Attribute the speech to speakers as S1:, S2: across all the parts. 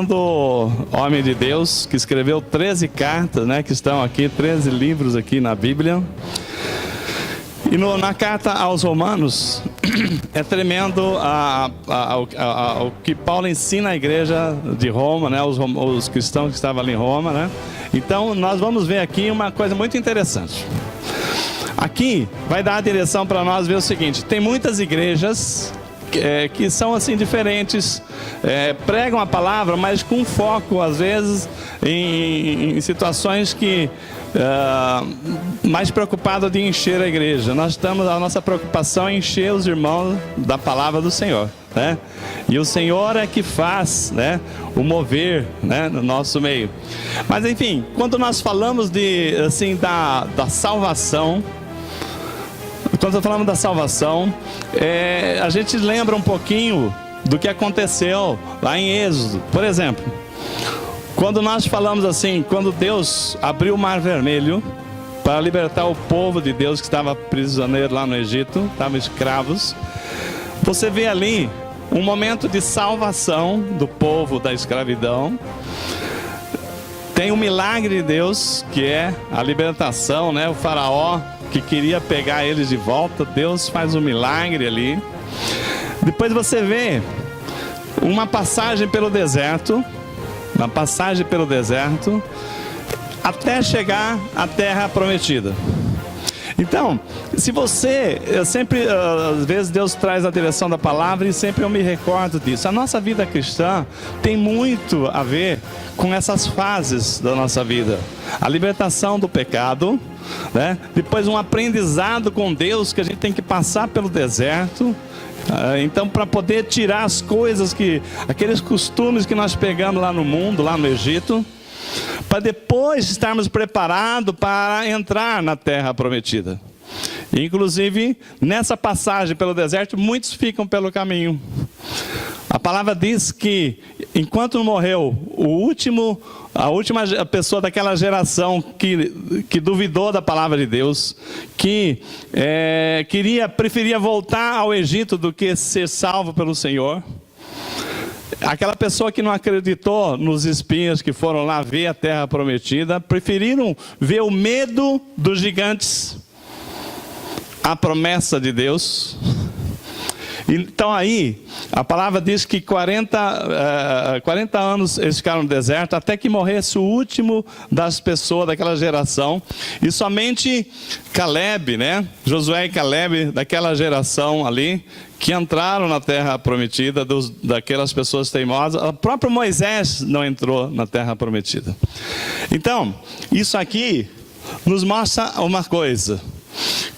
S1: tremendo homem de Deus que escreveu 13 cartas, né, que estão aqui, 13 livros aqui na Bíblia. E na carta aos Romanos, é tremendo o que Paulo ensina à igreja de Roma, né, os cristãos que estavam ali em Roma, né? Então, nós vamos ver aqui uma coisa muito interessante. Aqui vai dar a direção para nós ver o seguinte: tem muitas igrejas que são assim diferentes, pregam a palavra, mas com foco às vezes em situações que mais preocupado de encher a igreja. A nossa preocupação é encher os irmãos da palavra do Senhor, né? E o Senhor é que faz, né, o mover, né, no nosso meio. Mas enfim, quando nós falamos da salvação, quando falamos da salvação, a gente lembra um pouquinho do que aconteceu lá em Êxodo. Por exemplo, quando nós falamos assim, quando Deus abriu o Mar Vermelho para libertar o povo de Deus que estava prisioneiro lá no Egito, estavam escravos, você vê ali um momento de salvação do povo da escravidão. Tem o milagre de Deus, que é a libertação, né? O faraó que queria pegar eles de volta, Deus faz um milagre ali. Depois você vê uma passagem pelo deserto, até chegar à terra prometida. Então, se você, às vezes Deus traz a direção da palavra e sempre eu me recordo disso. A nossa vida cristã tem muito a ver com essas fases da nossa vida. A libertação do pecado, né? Depois um aprendizado com Deus, que a gente tem que passar pelo deserto. Então, para poder tirar as coisas, aqueles costumes que nós pegamos lá no mundo, lá no Egito, para depois estarmos preparados para entrar na terra prometida. Inclusive, nessa passagem pelo deserto, muitos ficam pelo caminho. A palavra diz que, enquanto não morreu a última pessoa daquela geração que duvidou da palavra de Deus, que preferia voltar ao Egito do que ser salvo pelo Senhor, aquela pessoa que não acreditou nos espias que foram lá ver a terra prometida, preferiram ver o medo dos gigantes, a promessa de Deus. Então aí, a palavra diz que 40 anos eles ficaram no deserto, até que morresse o último das pessoas daquela geração. E somente Caleb, né? Josué e Caleb, daquela geração ali, que entraram na terra prometida, daquelas pessoas teimosas. O próprio Moisés não entrou na terra prometida. Então, isso aqui nos mostra uma coisa.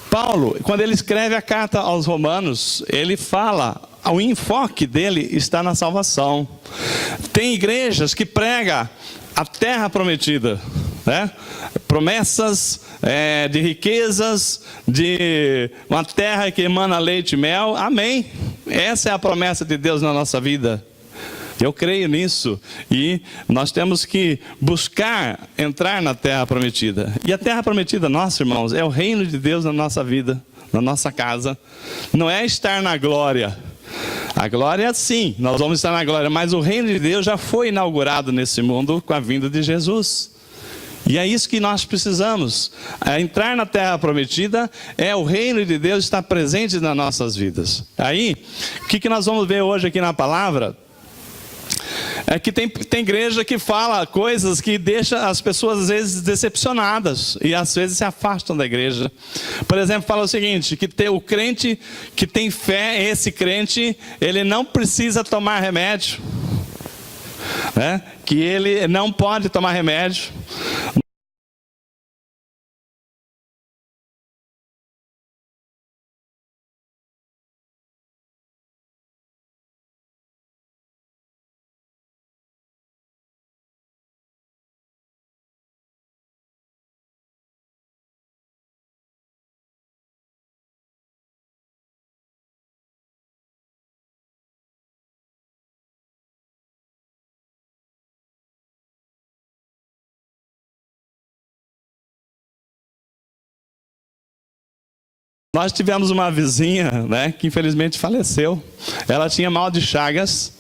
S1: Paulo, quando ele escreve a carta aos Romanos, ele fala, o enfoque dele está na salvação. Tem igrejas que pregam a terra prometida, né? Promessas de riquezas, de uma terra que emana leite e mel. Amém. Essa é a promessa de Deus na nossa vida. Eu creio nisso, e nós temos que buscar entrar na terra prometida. E a terra prometida, nossos irmãos, é o reino de Deus na nossa vida, na nossa casa. Não é estar na glória. A glória, sim, nós vamos estar na glória, mas o reino de Deus já foi inaugurado nesse mundo com a vinda de Jesus. E é isso que nós precisamos. Entrar na terra prometida é o reino de Deus estar presente nas nossas vidas. Aí, o que nós vamos ver hoje aqui na palavra? É que tem igreja que fala coisas que deixam as pessoas às vezes decepcionadas e às vezes se afastam da igreja. Por exemplo, fala o seguinte, que o crente que tem fé, esse crente, ele não precisa tomar remédio, né? Que ele não pode tomar remédio. Nós tivemos uma vizinha, né, que infelizmente faleceu. Ela tinha mal de Chagas,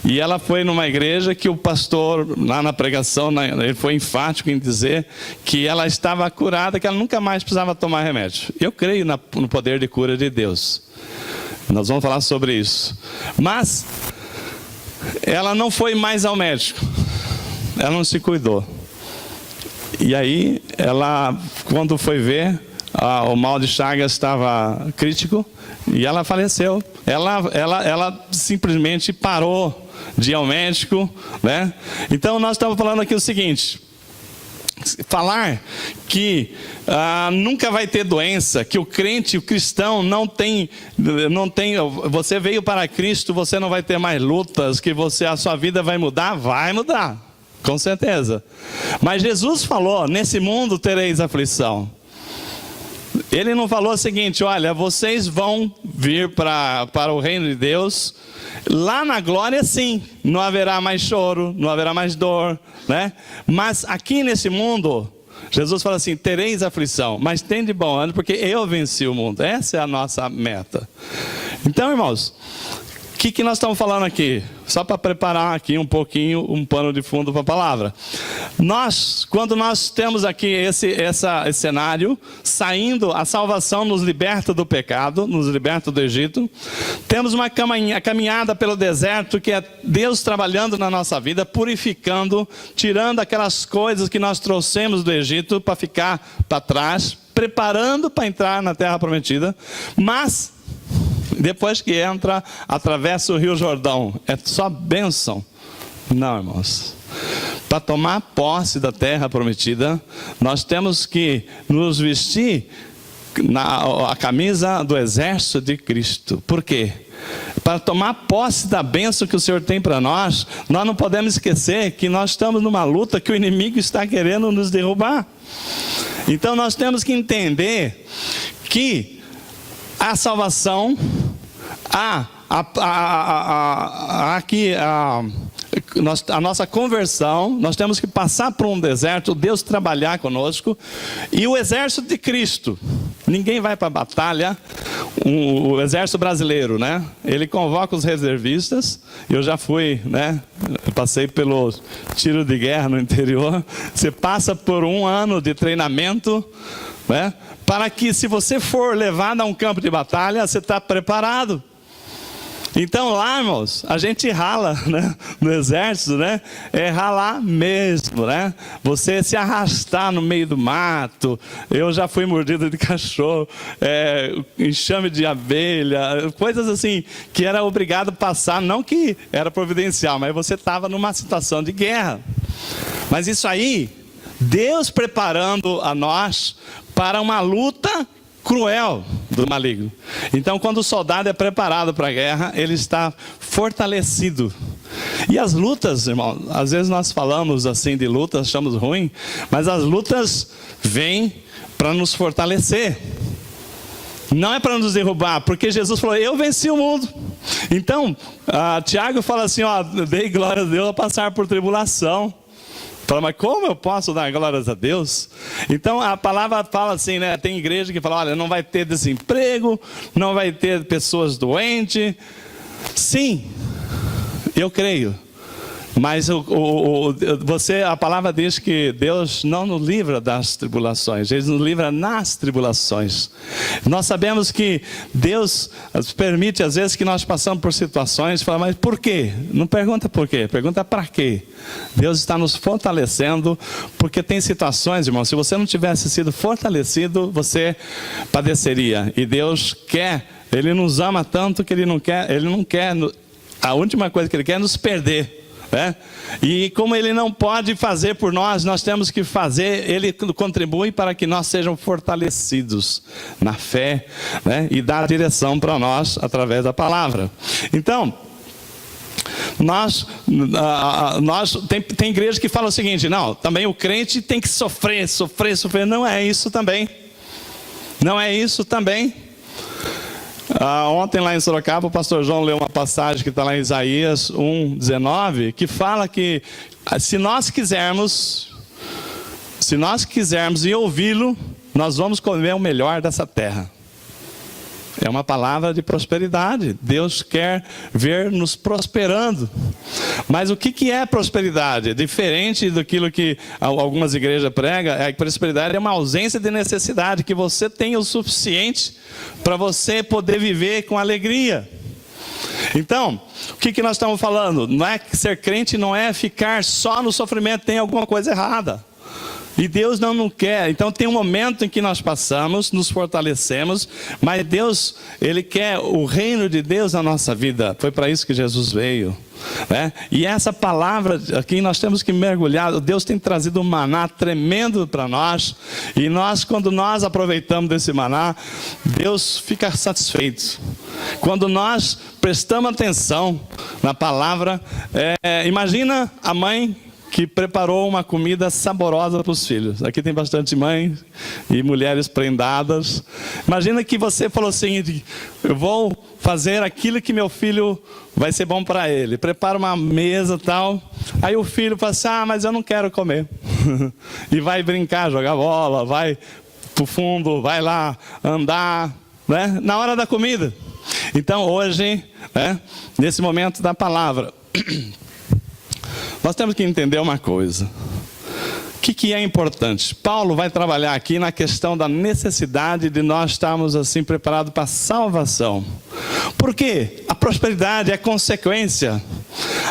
S1: E ela foi numa igreja que o pastor, lá na pregação, ele foi enfático em dizer que ela estava curada, que ela nunca mais precisava tomar remédio. Eu creio no poder de cura de Deus. Nós vamos falar sobre isso. Mas ela não foi mais ao médico. Ela não se cuidou. E aí, ela, quando foi ver, o mal de Chagas estava crítico e ela faleceu. Ela simplesmente parou de ir ao médico, né? Então nós estamos falando aqui o seguinte: falar que nunca vai ter doença, que o crente, o cristão não tem, você veio para Cristo, você não vai ter mais lutas, que a sua vida vai mudar, com certeza. Mas Jesus falou: nesse mundo tereis aflição. Ele não falou o seguinte: olha, vocês vão vir para o reino de Deus, lá na glória sim, não haverá mais choro, não haverá mais dor, né? Mas aqui nesse mundo, Jesus fala assim: tereis aflição, mas tem de bom ânimo, porque eu venci o mundo. Essa é a nossa meta. Então, irmãos, o que nós estamos falando aqui? Só para preparar aqui um pouquinho, um pano de fundo para a palavra. Quando nós temos aqui esse cenário, saindo, a salvação nos liberta do pecado, nos liberta do Egito. Temos uma caminhada pelo deserto, que é Deus trabalhando na nossa vida, purificando, tirando aquelas coisas que nós trouxemos do Egito para ficar para trás, preparando para entrar na terra prometida. Mas depois que entra, atravessa o Rio Jordão, é só bênção? Não, irmãos. Para tomar posse da terra prometida, nós temos que nos vestir a camisa do exército de Cristo. Por quê? Para tomar posse da bênção que o Senhor tem para nós, nós não podemos esquecer que nós estamos numa luta que o inimigo está querendo nos derrubar. Então nós temos que entender que a salvação, a nossa conversão, nós temos que passar por um deserto, Deus trabalhar conosco, e o exército de Cristo. Ninguém vai para a batalha, o exército brasileiro, né? Ele convoca os reservistas. Eu já fui, né? Eu passei pelo tiro de guerra no interior. Você passa por um ano de treinamento, né? Para que, se você for levado a um campo de batalha, você está preparado. Então lá, irmãos, a gente rala, né? No exército, né? É ralar mesmo, né? Você se arrastar no meio do mato. Eu já fui mordido de cachorro, enxame de abelha, coisas assim que era obrigado a passar, não que era providencial, mas você estava numa situação de guerra. Mas isso aí, Deus preparando a nós para uma luta cruel do maligno. Então, quando o soldado é preparado para a guerra, ele está fortalecido. E as lutas, irmão, às vezes nós falamos assim de lutas, achamos ruim, mas as lutas vêm para nos fortalecer. Não é para nos derrubar, porque Jesus falou: eu venci o mundo. Então, Tiago fala assim: ó, dei glória a Deus a passar por tribulação. Fala, mas como eu posso dar glórias a Deus? Então a palavra fala assim, né? Tem igreja que fala: olha, não vai ter desemprego, não vai ter pessoas doentes. Sim, eu creio. Mas a palavra diz que Deus não nos livra das tribulações, Ele nos livra nas tribulações. Nós sabemos que Deus permite às vezes que nós passamos por situações, fala, mas por quê? Não pergunta por quê, pergunta para quê. Deus está nos fortalecendo, porque tem situações, irmão, se você não tivesse sido fortalecido, você padeceria. E Deus quer, Ele nos ama tanto que Ele não quer, a última coisa que Ele quer é nos perder. E como Ele não pode fazer por nós, nós temos que fazer. Ele contribui para que nós sejamos fortalecidos na fé, né? E dá a direção para nós através da palavra. Então, tem igreja que fala o seguinte: não, também o crente tem que sofrer. Não é isso também. Não é isso também. Ontem lá em Sorocaba o pastor João leu uma passagem que está lá em Isaías 1:19, que fala que se nós quisermos e ouvi-lo, nós vamos comer o melhor dessa terra. É uma palavra de prosperidade. Deus quer ver nos prosperando. Mas o que é prosperidade? Diferente daquilo que algumas igrejas pregam, a prosperidade é uma ausência de necessidade, que você tenha o suficiente para você poder viver com alegria. Então, o que nós estamos falando? Não é que ser crente não é ficar só no sofrimento, tem alguma coisa errada. E Deus não quer. Então tem um momento em que nós passamos, nos fortalecemos, mas Deus, Ele quer o reino de Deus na nossa vida. Foi para isso que Jesus veio, né? E essa palavra aqui nós temos que mergulhar. Deus tem trazido um maná tremendo para nós. E nós, quando nós aproveitamos desse maná, Deus fica satisfeito. Quando nós prestamos atenção na palavra, imagina a mãe que preparou uma comida saborosa para os filhos. Aqui tem bastante mães e mulheres prendadas. Imagina que você falou assim: eu vou fazer aquilo que meu filho vai ser bom para ele. Prepara uma mesa e tal. Aí o filho fala assim: mas eu não quero comer. E vai brincar, jogar bola, vai para o fundo, vai lá andar, né? Na hora da comida. Então hoje, né, nesse momento da palavra, nós temos que entender uma coisa. O que é importante? Paulo vai trabalhar aqui na questão da necessidade de nós estarmos assim preparados para a salvação. Por quê? A prosperidade é consequência.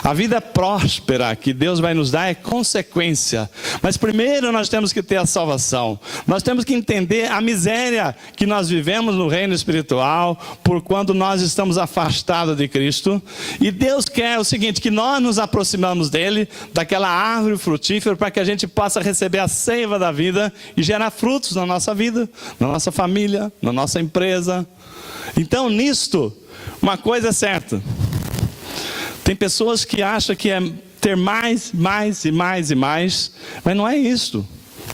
S1: A vida próspera que Deus vai nos dar é consequência. Mas primeiro nós temos que ter a salvação. Nós temos que entender a miséria que nós vivemos no reino espiritual, por quando nós estamos afastados de Cristo. E Deus quer o seguinte, que nós nos aproximamos dele, daquela árvore frutífera, para que a gente possa receber a seiva da vida e gerar frutos na nossa vida, na nossa família, na nossa empresa. Então nisto, uma coisa é certa. Tem pessoas que acham que é ter mais, mais e mais e mais, mas não é isso.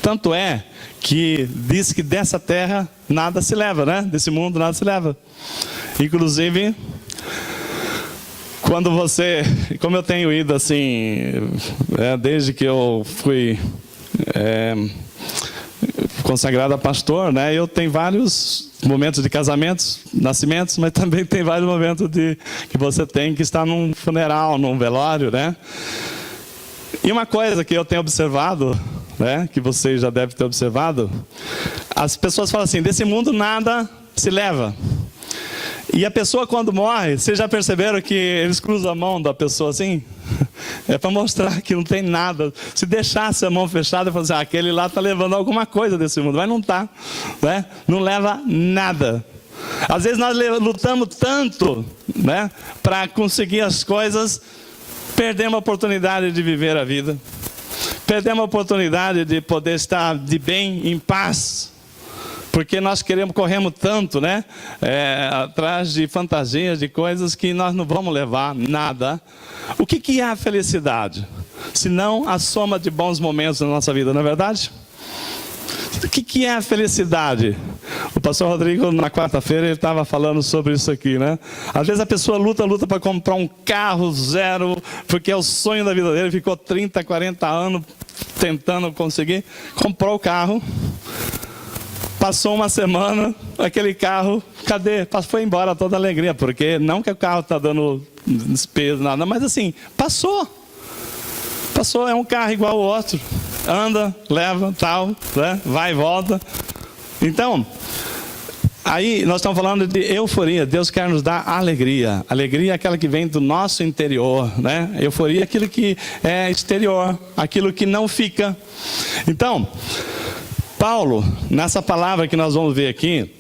S1: Tanto é que diz que dessa terra nada se leva, né? Desse mundo nada se leva. Inclusive, quando você, como eu tenho ido assim, desde que eu fui consagrado a pastor, né? Eu tenho vários momentos de casamentos, nascimentos, mas também tem vários momentos que você tem que estar num funeral, num velório, né? E uma coisa que eu tenho observado, né, que vocês já devem ter observado, as pessoas falam assim: desse mundo nada se leva. E a pessoa quando morre, vocês já perceberam que eles cruzam a mão da pessoa assim? É para mostrar que não tem nada. Se deixasse a mão fechada, falasse: aquele lá está levando alguma coisa desse mundo, mas não está, né? Não leva nada. Às vezes nós lutamos tanto, né, para conseguir as coisas, perdemos a oportunidade de viver a vida, perdemos a oportunidade de poder estar de bem, em paz. Porque nós corremos tanto, né, atrás de fantasias, de coisas que nós não vamos levar nada. O que é a felicidade? Senão a soma de bons momentos na nossa vida, não é verdade? O que é a felicidade? O pastor Rodrigo, na quarta-feira, ele estava falando sobre isso aqui, né? Às vezes a pessoa luta para comprar um carro zero, porque é o sonho da vida dele, ficou 30, 40 anos tentando conseguir, comprou o carro. Passou uma semana, aquele carro, cadê? Foi embora toda a alegria, porque não que o carro está dando despesa, nada, mas assim, passou, é um carro igual ao outro, anda, leva, tal, né? Vai e volta. Então, aí nós estamos falando de euforia. Deus quer nos dar alegria. Alegria é aquela que vem do nosso interior, né? Euforia é aquilo que é exterior, aquilo que não fica. Então, Paulo, nessa palavra que nós vamos ver aqui,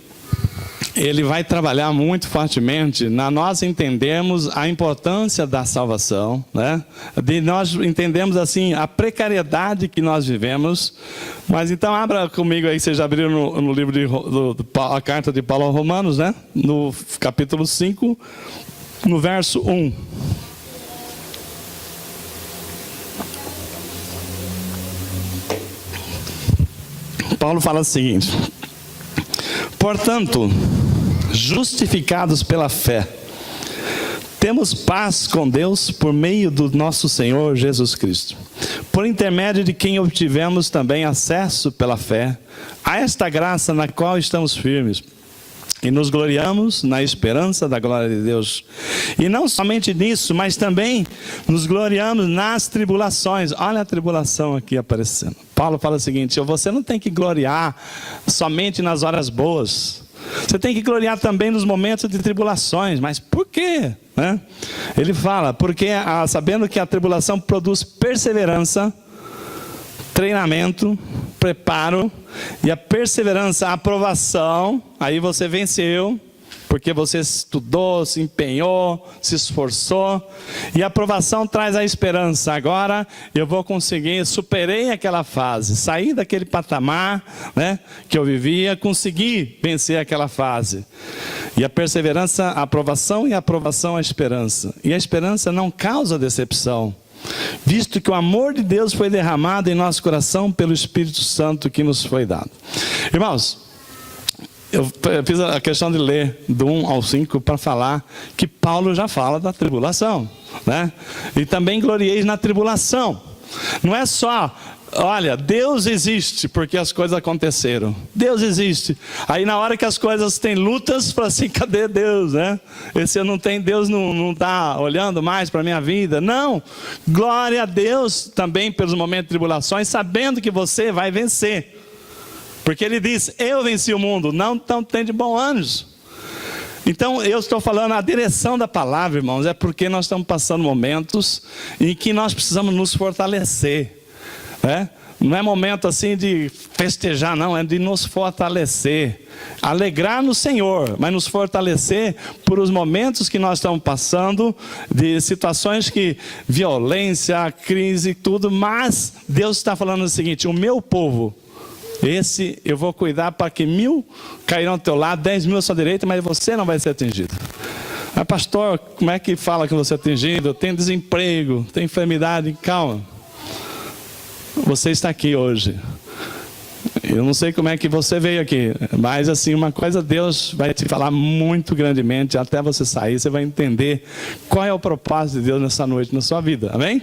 S1: ele vai trabalhar muito fortemente na nós entendermos a importância da salvação, né? De nós entendemos assim a precariedade que nós vivemos. Mas então abra comigo aí, vocês já abriram no livro a carta de Paulo aos Romanos, né? No capítulo 5, no verso 1. Paulo fala o seguinte: portanto, justificados pela fé, temos paz com Deus por meio do nosso Senhor Jesus Cristo, por intermédio de quem obtivemos também acesso pela fé a esta graça na qual estamos firmes. E nos gloriamos na esperança da glória de Deus. E não somente nisso, mas também nos gloriamos nas tribulações. Olha a tribulação aqui aparecendo. Paulo fala o seguinte: você não tem que gloriar somente nas horas boas. Você tem que gloriar também nos momentos de tribulações. Mas por quê? Ele fala, porque sabendo que a tribulação produz perseverança, treinamento, preparo, e a perseverança, a aprovação. Aí você venceu, porque você estudou, se empenhou, se esforçou. E a aprovação traz a esperança. Agora eu vou conseguir, superei aquela fase, saí daquele patamar, que eu vivia, consegui vencer aquela fase. E a perseverança, a aprovação, e a aprovação, a esperança. E a esperança não causa decepção, visto que o amor de Deus foi derramado em nosso coração pelo Espírito Santo que nos foi dado. Irmãos, eu fiz a questão de ler do 1 ao 5 para falar que Paulo já fala da tribulação, E também glorieis na tribulação. Não é só, olha, Deus existe porque as coisas aconteceram. Deus existe. Aí na hora que as coisas têm lutas, fala assim, cadê Deus, Esse eu não tenho, Deus não está olhando mais para a minha vida. Não, glória a Deus também pelos momentos de tribulações, sabendo que você vai vencer. Porque ele diz, eu venci o mundo, não tem de bom ânimo. Então eu estou falando a direção da palavra, irmãos, é porque nós estamos passando momentos em que nós precisamos nos fortalecer. Não é momento assim de festejar, não, é de nos fortalecer, alegrar no Senhor, mas nos fortalecer por os momentos que nós estamos passando, de situações que, violência, crise, tudo, mas Deus está falando o seguinte, o meu povo, esse eu vou cuidar para que 1000 cairão ao teu lado, 10.000 à sua direita, mas você não vai ser atingido. Mas pastor, como é que fala que você é atingido? Tem desemprego, tem enfermidade, calma. Você está aqui hoje. Eu não sei como é que você veio aqui, mas assim, uma coisa Deus vai te falar muito grandemente, até você sair, você vai entender qual é o propósito de Deus nessa noite na sua vida, amém?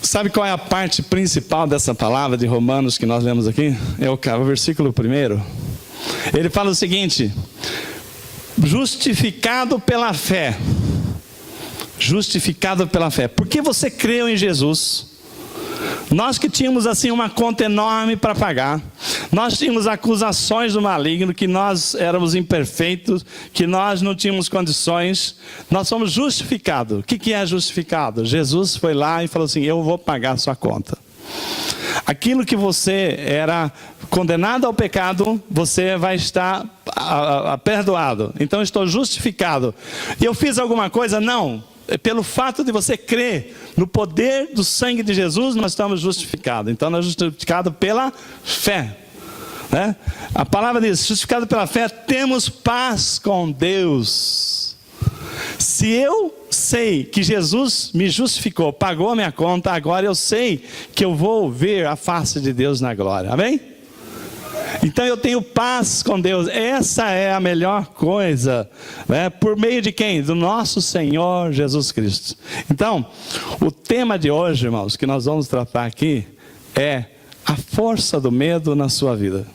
S1: Sabe qual é a parte principal dessa palavra de Romanos que nós lemos aqui? É o versículo 1. Ele fala o seguinte: justificado pela fé. Justificado pela fé. Porque você creu em Jesus. Nós que tínhamos assim uma conta enorme para pagar, nós tínhamos acusações do maligno, que nós éramos imperfeitos, que nós não tínhamos condições, nós somos justificados. O que é justificado? Jesus foi lá e falou assim, eu vou pagar a sua conta. Aquilo que você era condenado ao pecado, você vai estar perdoado. Então eu estou justificado. E eu fiz alguma coisa? Não. Pelo fato de você crer no poder do sangue de Jesus, nós estamos justificados. Então nós somos justificados pela fé. A palavra diz, justificado pela fé, temos paz com Deus. Se eu sei que Jesus me justificou, pagou a minha conta, agora eu sei que eu vou ver a face de Deus na glória. Amém? Então eu tenho paz com Deus. Essa é a melhor coisa, por meio de quem? Do nosso Senhor Jesus Cristo. Então, o tema de hoje, irmãos, que nós vamos tratar aqui, é a força do medo na sua vida.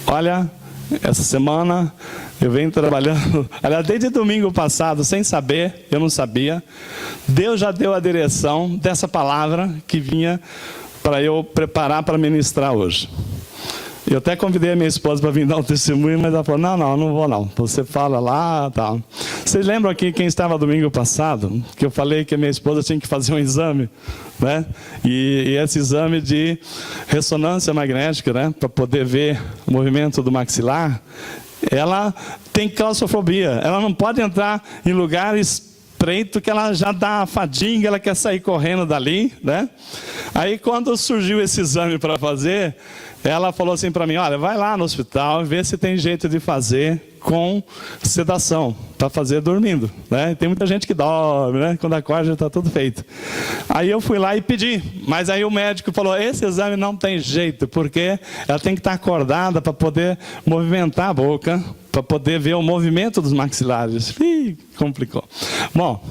S1: Olha, essa semana eu venho trabalhando, aliás, desde domingo passado, sem saber, eu não sabia, Deus já deu a direção dessa palavra que vinha para eu preparar para ministrar hoje. Eu até convidei a minha esposa para vir dar um testemunho, mas ela falou, não vou não, você fala lá, tal. Vocês lembram aqui quem estava domingo passado, que eu falei que a minha esposa tinha que fazer um exame, E esse exame de ressonância magnética, para poder ver o movimento do maxilar, ela tem claustrofobia, ela não pode entrar em lugares estreito, que ela já dá fadiga, ela quer sair correndo dali, Aí quando surgiu esse exame para fazer, ela falou assim para mim, olha, vai lá no hospital e vê se tem jeito de fazer com sedação, para fazer dormindo, Tem muita gente que dorme, Quando acorda já está tudo feito. Aí eu fui lá e pedi, mas aí o médico falou, esse exame não tem jeito, porque ela tem que estar acordada para poder movimentar a boca, para poder ver o movimento dos maxilares. Complicou. Bom,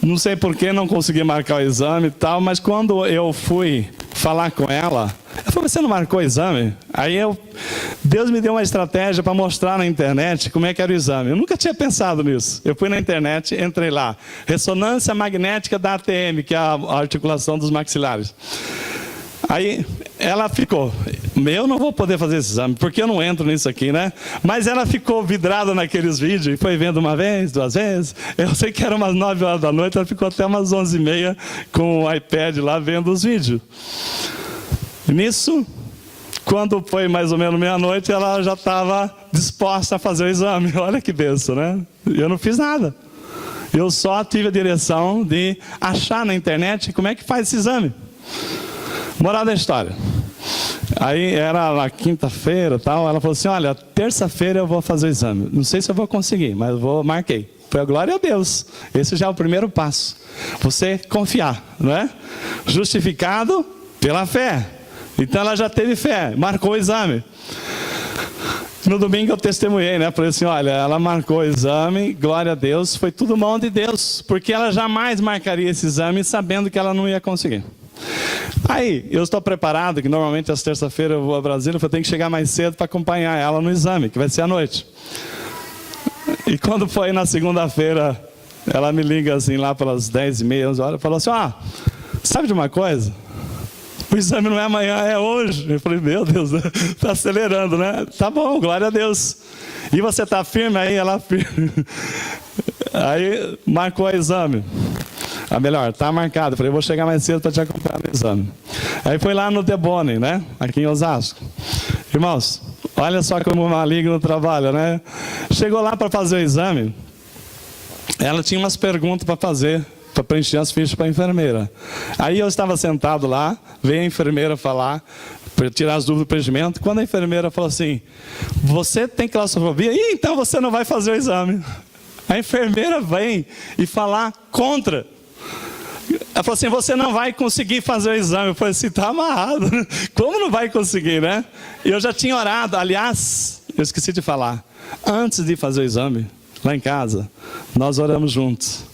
S1: não sei por que não consegui marcar o exame e tal, mas quando eu fui falar com ela falei, você não marcou o exame? Aí Deus me deu uma estratégia para mostrar na internet como é que era o exame. Eu nunca tinha pensado nisso. Eu fui na internet, entrei lá. Ressonância magnética da ATM, que é a articulação dos maxilares. Aí ela ficou, eu não vou poder fazer esse exame, porque eu não entro nisso aqui, né? Mas ela ficou vidrada naqueles vídeos e foi vendo uma vez, 2 vezes. Eu sei que era umas 9 horas da noite, ela ficou até umas 11h30 com o iPad lá vendo os vídeos. Nisso, quando foi mais ou menos meia-noite, ela já estava disposta a fazer o exame. Olha que benção, né? Eu não fiz nada. Eu só tive a direção de achar na internet como é que faz esse exame. Moral da história. Aí era na quinta-feira, tal, ela falou assim, olha, terça-feira eu vou fazer o exame. Não sei se eu vou conseguir, mas eu marquei. Foi a glória a Deus. Esse já é o primeiro passo. Você confiar, não é? Justificado pela fé. Então ela já teve fé, marcou o exame. No domingo eu testemunhei, né? Falei assim, olha, ela marcou o exame, glória a Deus, foi tudo mão de Deus. Porque ela jamais marcaria esse exame sabendo que ela não ia conseguir. Aí, eu estou preparado, que normalmente às terça-feiras eu vou a Brasília, eu tenho que chegar mais cedo para acompanhar ela no exame, que vai ser à noite. E quando foi na segunda-feira, ela me liga assim lá pelas 10h30, 11 horas, falou assim, sabe de uma coisa? O exame não é amanhã, é hoje. Eu falei, meu Deus, está acelerando, né? Tá bom, glória a Deus. E você está firme aí? Ela firme. Aí, marcou o exame. Melhor, tá marcado. Eu falei, vou chegar mais cedo para te acompanhar no exame. Aí foi lá no Debone, né? Aqui em Osasco. Irmãos, olha só como o maligno trabalha, né? Chegou lá para fazer o exame, ela tinha umas perguntas para fazer, para preencher as fichas para a enfermeira. Aí eu estava sentado lá, veio a enfermeira falar, para tirar as dúvidas do preenchimento. Quando a enfermeira falou assim, você tem claustrofobia? Ih, então você não vai fazer o exame. A enfermeira vem e falar contra. Ela falou assim, você não vai conseguir fazer o exame. Eu falei assim, está amarrado. Como não vai conseguir, né? Eu já tinha orado. Aliás, eu esqueci de falar. Antes de fazer o exame, lá em casa, nós oramos juntos.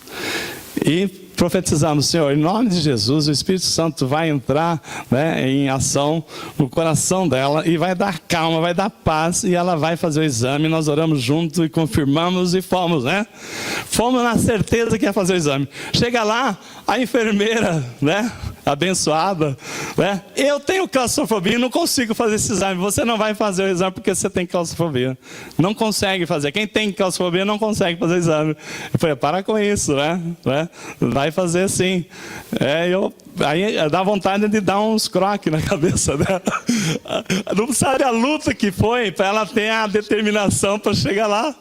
S1: E profetizamos, Senhor, em nome de Jesus, o Espírito Santo vai entrar, né, em ação no coração dela e vai dar calma, vai dar paz e ela vai fazer o exame. Nós oramos juntos e confirmamos e fomos, né? Fomos na certeza que ia fazer o exame. Chega lá, a enfermeira, né, abençoada, né? Eu tenho claustrofobia e não consigo fazer esse exame. Você não vai fazer o exame porque você tem claustrofobia. Não consegue fazer. Quem tem claustrofobia não consegue fazer o exame. Eu falei, para com isso, né? Vai fazer sim. Aí dá vontade de dar uns croques na cabeça dela. Não sabe a luta que foi para ela ter a determinação para chegar lá.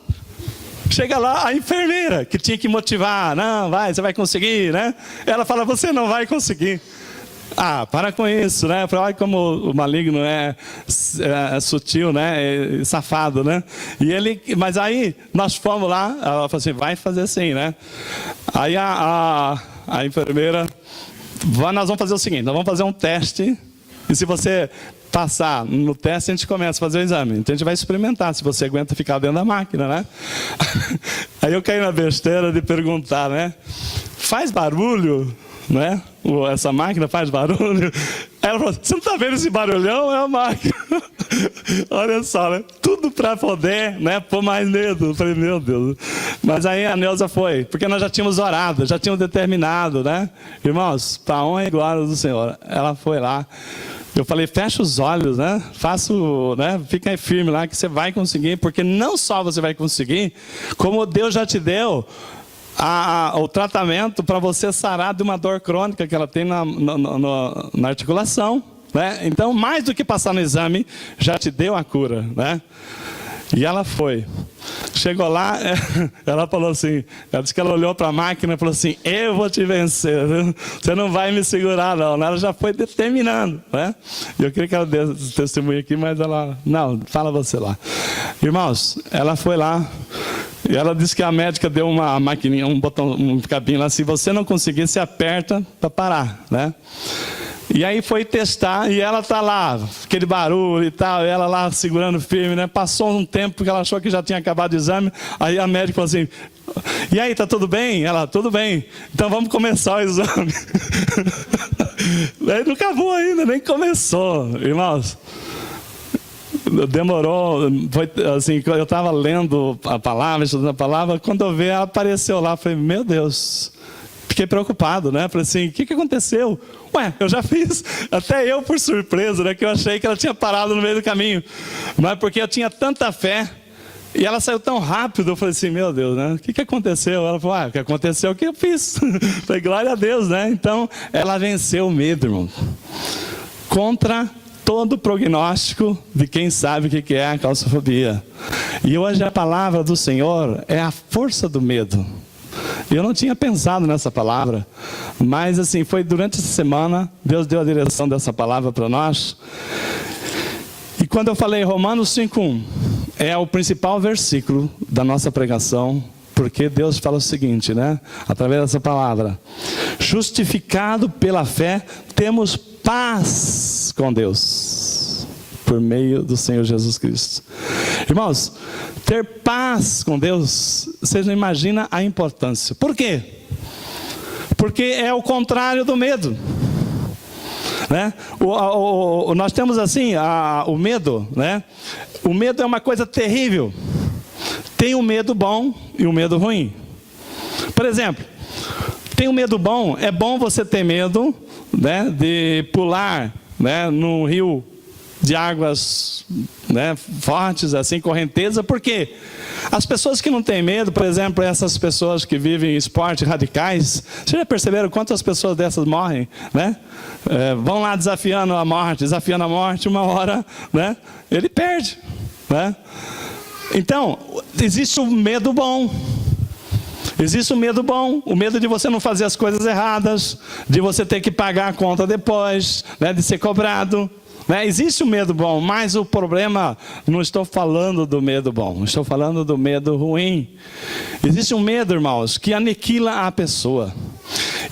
S1: Chega lá a enfermeira, que tinha que motivar. Não, vai, você vai conseguir, né? Ela fala, você não vai conseguir. Para com isso, né? Olha como o maligno é sutil, né? É safado, né? Mas aí nós fomos lá, ela falou assim, vai fazer assim, né? Aí a enfermeira, nós vamos fazer o seguinte, nós vamos fazer um teste, e se você passar no teste, a gente começa a fazer o exame. Então a gente vai experimentar se você aguenta ficar dentro da máquina, né? Aí eu caí na besteira de perguntar, né? Faz barulho, né? Essa máquina faz barulho? Ela falou, você não está vendo esse barulhão? É a máquina. Olha só, né? Tudo para poder, né, pôr mais medo. Eu falei, meu Deus. Mas aí a Neuza foi, porque nós já tínhamos orado, já tínhamos determinado, né? Irmãos, para a honra e glória do Senhor. Ela foi lá. Eu falei, fecha os olhos, né? Fica aí firme lá que você vai conseguir, porque não só você vai conseguir, como Deus já te deu o tratamento para você sarar de uma dor crônica que ela tem na articulação, né? Então, mais do que passar no exame, já te deu a cura, né? E ela foi. Chegou lá, ela falou assim, ela disse que ela olhou para a máquina e falou assim, eu vou te vencer, você não vai me segurar não. Ela já foi determinando, né? Eu queria que ela desse testemunho aqui, mas ela, não, fala você lá. Irmãos, ela foi lá, e ela disse que a médica deu uma maquininha, um botão, um cabinho lá, se você não conseguir, você aperta para parar, né? E aí foi testar, e ela tá lá, aquele barulho e tal, ela lá segurando firme, né? Passou um tempo, porque ela achou que já tinha acabado o exame, aí a médica falou assim, e aí, tá tudo bem? Ela, tudo bem, então vamos começar o exame. Não acabou ainda, nem começou, irmãos. Demorou, foi assim, eu estava lendo a palavra, estudando a palavra, quando eu vi, ela apareceu lá, falei, meu Deus, fiquei preocupado, né? Falei assim, o que aconteceu? Ué, eu já fiz, até eu por surpresa, né? Que eu achei que ela tinha parado no meio do caminho, mas porque eu tinha tanta fé, e ela saiu tão rápido, eu falei assim, meu Deus, né? O que aconteceu? Ela falou, o que aconteceu é o que eu fiz. Falei, glória a Deus, né? Então, ela venceu o medo, irmão. Contra todo o prognóstico de quem sabe o que é a claustrofobia. E hoje a palavra do Senhor é a força do medo. Eu não tinha pensado nessa palavra, mas assim, foi durante essa semana, Deus deu a direção dessa palavra para nós. E quando eu falei Romanos 5:1, é o principal versículo da nossa pregação, porque Deus fala o seguinte, né? Através dessa palavra, justificado pela fé, temos paz com Deus, por meio do Senhor Jesus Cristo. Irmãos, ter paz com Deus, você não imagina a importância. Por quê? Porque é o contrário do medo, né? Nós temos assim, o medo, né? O medo é uma coisa terrível. Tem o medo bom e o medo ruim. Por exemplo, tem o medo bom, é bom você ter medo, né, de pular, né, num rio de águas, né, fortes, assim, correnteza. Por quê? As pessoas que não têm medo, por exemplo, essas pessoas que vivem em esportes radicais, vocês já perceberam quantas pessoas dessas morrem, né? Vão lá desafiando a morte, uma hora, né, ele perde, né? Então, existe o medo bom. Existe o medo bom, o medo de você não fazer as coisas erradas, de você ter que pagar a conta depois, né, de ser cobrado, né? Existe o medo bom, mas o problema, não estou falando do medo bom, estou falando do medo ruim. Existe um medo, irmãos, que aniquila a pessoa.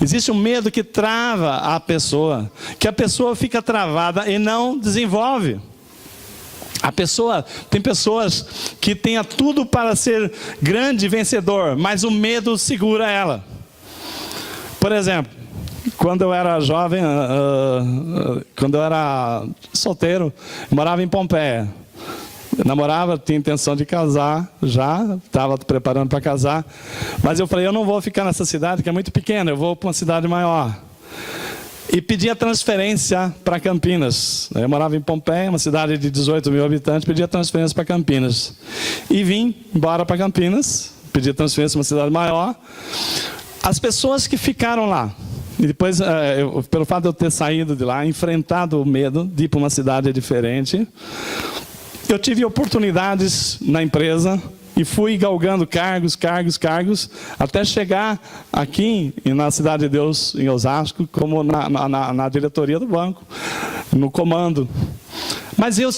S1: Existe um medo que trava a pessoa, que a pessoa fica travada e não desenvolve. Tem pessoas que têm tudo para ser grande vencedor, mas o medo segura ela. Por exemplo, quando eu era jovem, quando eu era solteiro, morava em Pompeia. Namorava, tinha intenção de casar, já estava preparando para casar, mas eu falei, eu não vou ficar nessa cidade que é muito pequena, eu vou para uma cidade maior. E pedi a transferência para Campinas. Eu morava em Pompeia, uma cidade de 18 mil habitantes, pedi a transferência para Campinas. E vim embora para Campinas, pedi a transferência para uma cidade maior. As pessoas que ficaram lá, e depois, pelo fato de eu ter saído de lá, enfrentado o medo de ir para uma cidade diferente, eu tive oportunidades na empresa, e fui galgando cargos, até chegar aqui na Cidade de Deus, em Osasco, como na diretoria do banco, no comando. Mas eu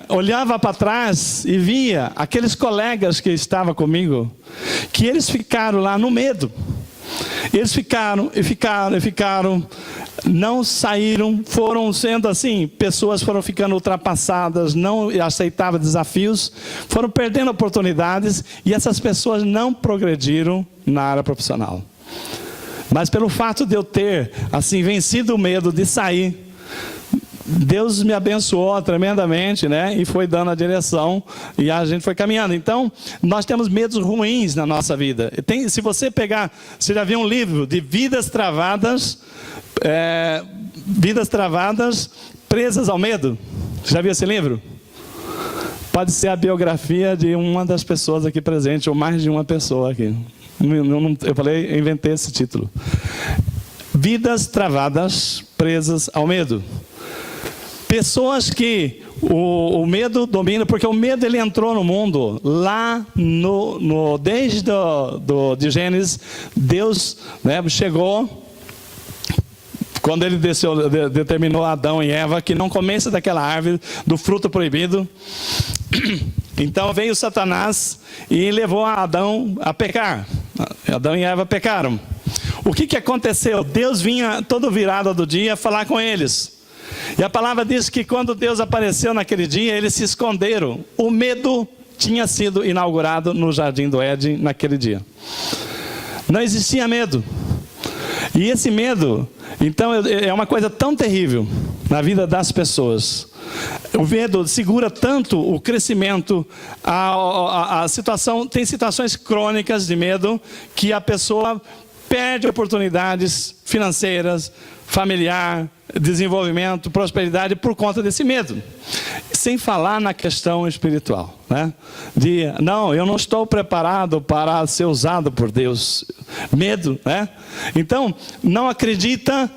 S1: olhava para trás e via aqueles colegas que estavam comigo, que eles ficaram lá no medo. Eles ficaram, não saíram, foram sendo assim, pessoas foram ficando ultrapassadas, não aceitavam desafios, foram perdendo oportunidades e essas pessoas não progrediram na área profissional. Mas pelo fato de eu ter assim vencido o medo de sair, Deus me abençoou tremendamente, né? E foi dando a direção e a gente foi caminhando. Então, nós temos medos ruins na nossa vida. Se você pegar, você já viu um livro de vidas travadas presas ao medo? Você já viu esse livro? Pode ser a biografia de uma das pessoas aqui presentes, ou mais de uma pessoa aqui. Eu inventei esse título. Vidas travadas, presas ao medo. Pessoas que o medo domina, porque o medo ele entrou no mundo lá desde de Gênesis. Deus, né, chegou quando ele determinou a Adão e Eva que não comessem daquela árvore, do fruto proibido. Então veio Satanás e levou a Adão a pecar. Adão e Eva pecaram. O que aconteceu? Deus vinha todo virado do dia falar com eles. E a palavra diz que quando Deus apareceu naquele dia, eles se esconderam. O medo tinha sido inaugurado no Jardim do Éden naquele dia. Não existia medo. E esse medo, então, é uma coisa tão terrível na vida das pessoas. O medo segura tanto o crescimento, a situação, tem situações crônicas de medo que a pessoa perde oportunidades financeiras, familiar, desenvolvimento, prosperidade por conta desse medo. Sem falar na questão espiritual, né? Não, eu não estou preparado para ser usado por Deus. Medo, né? Então, não acredita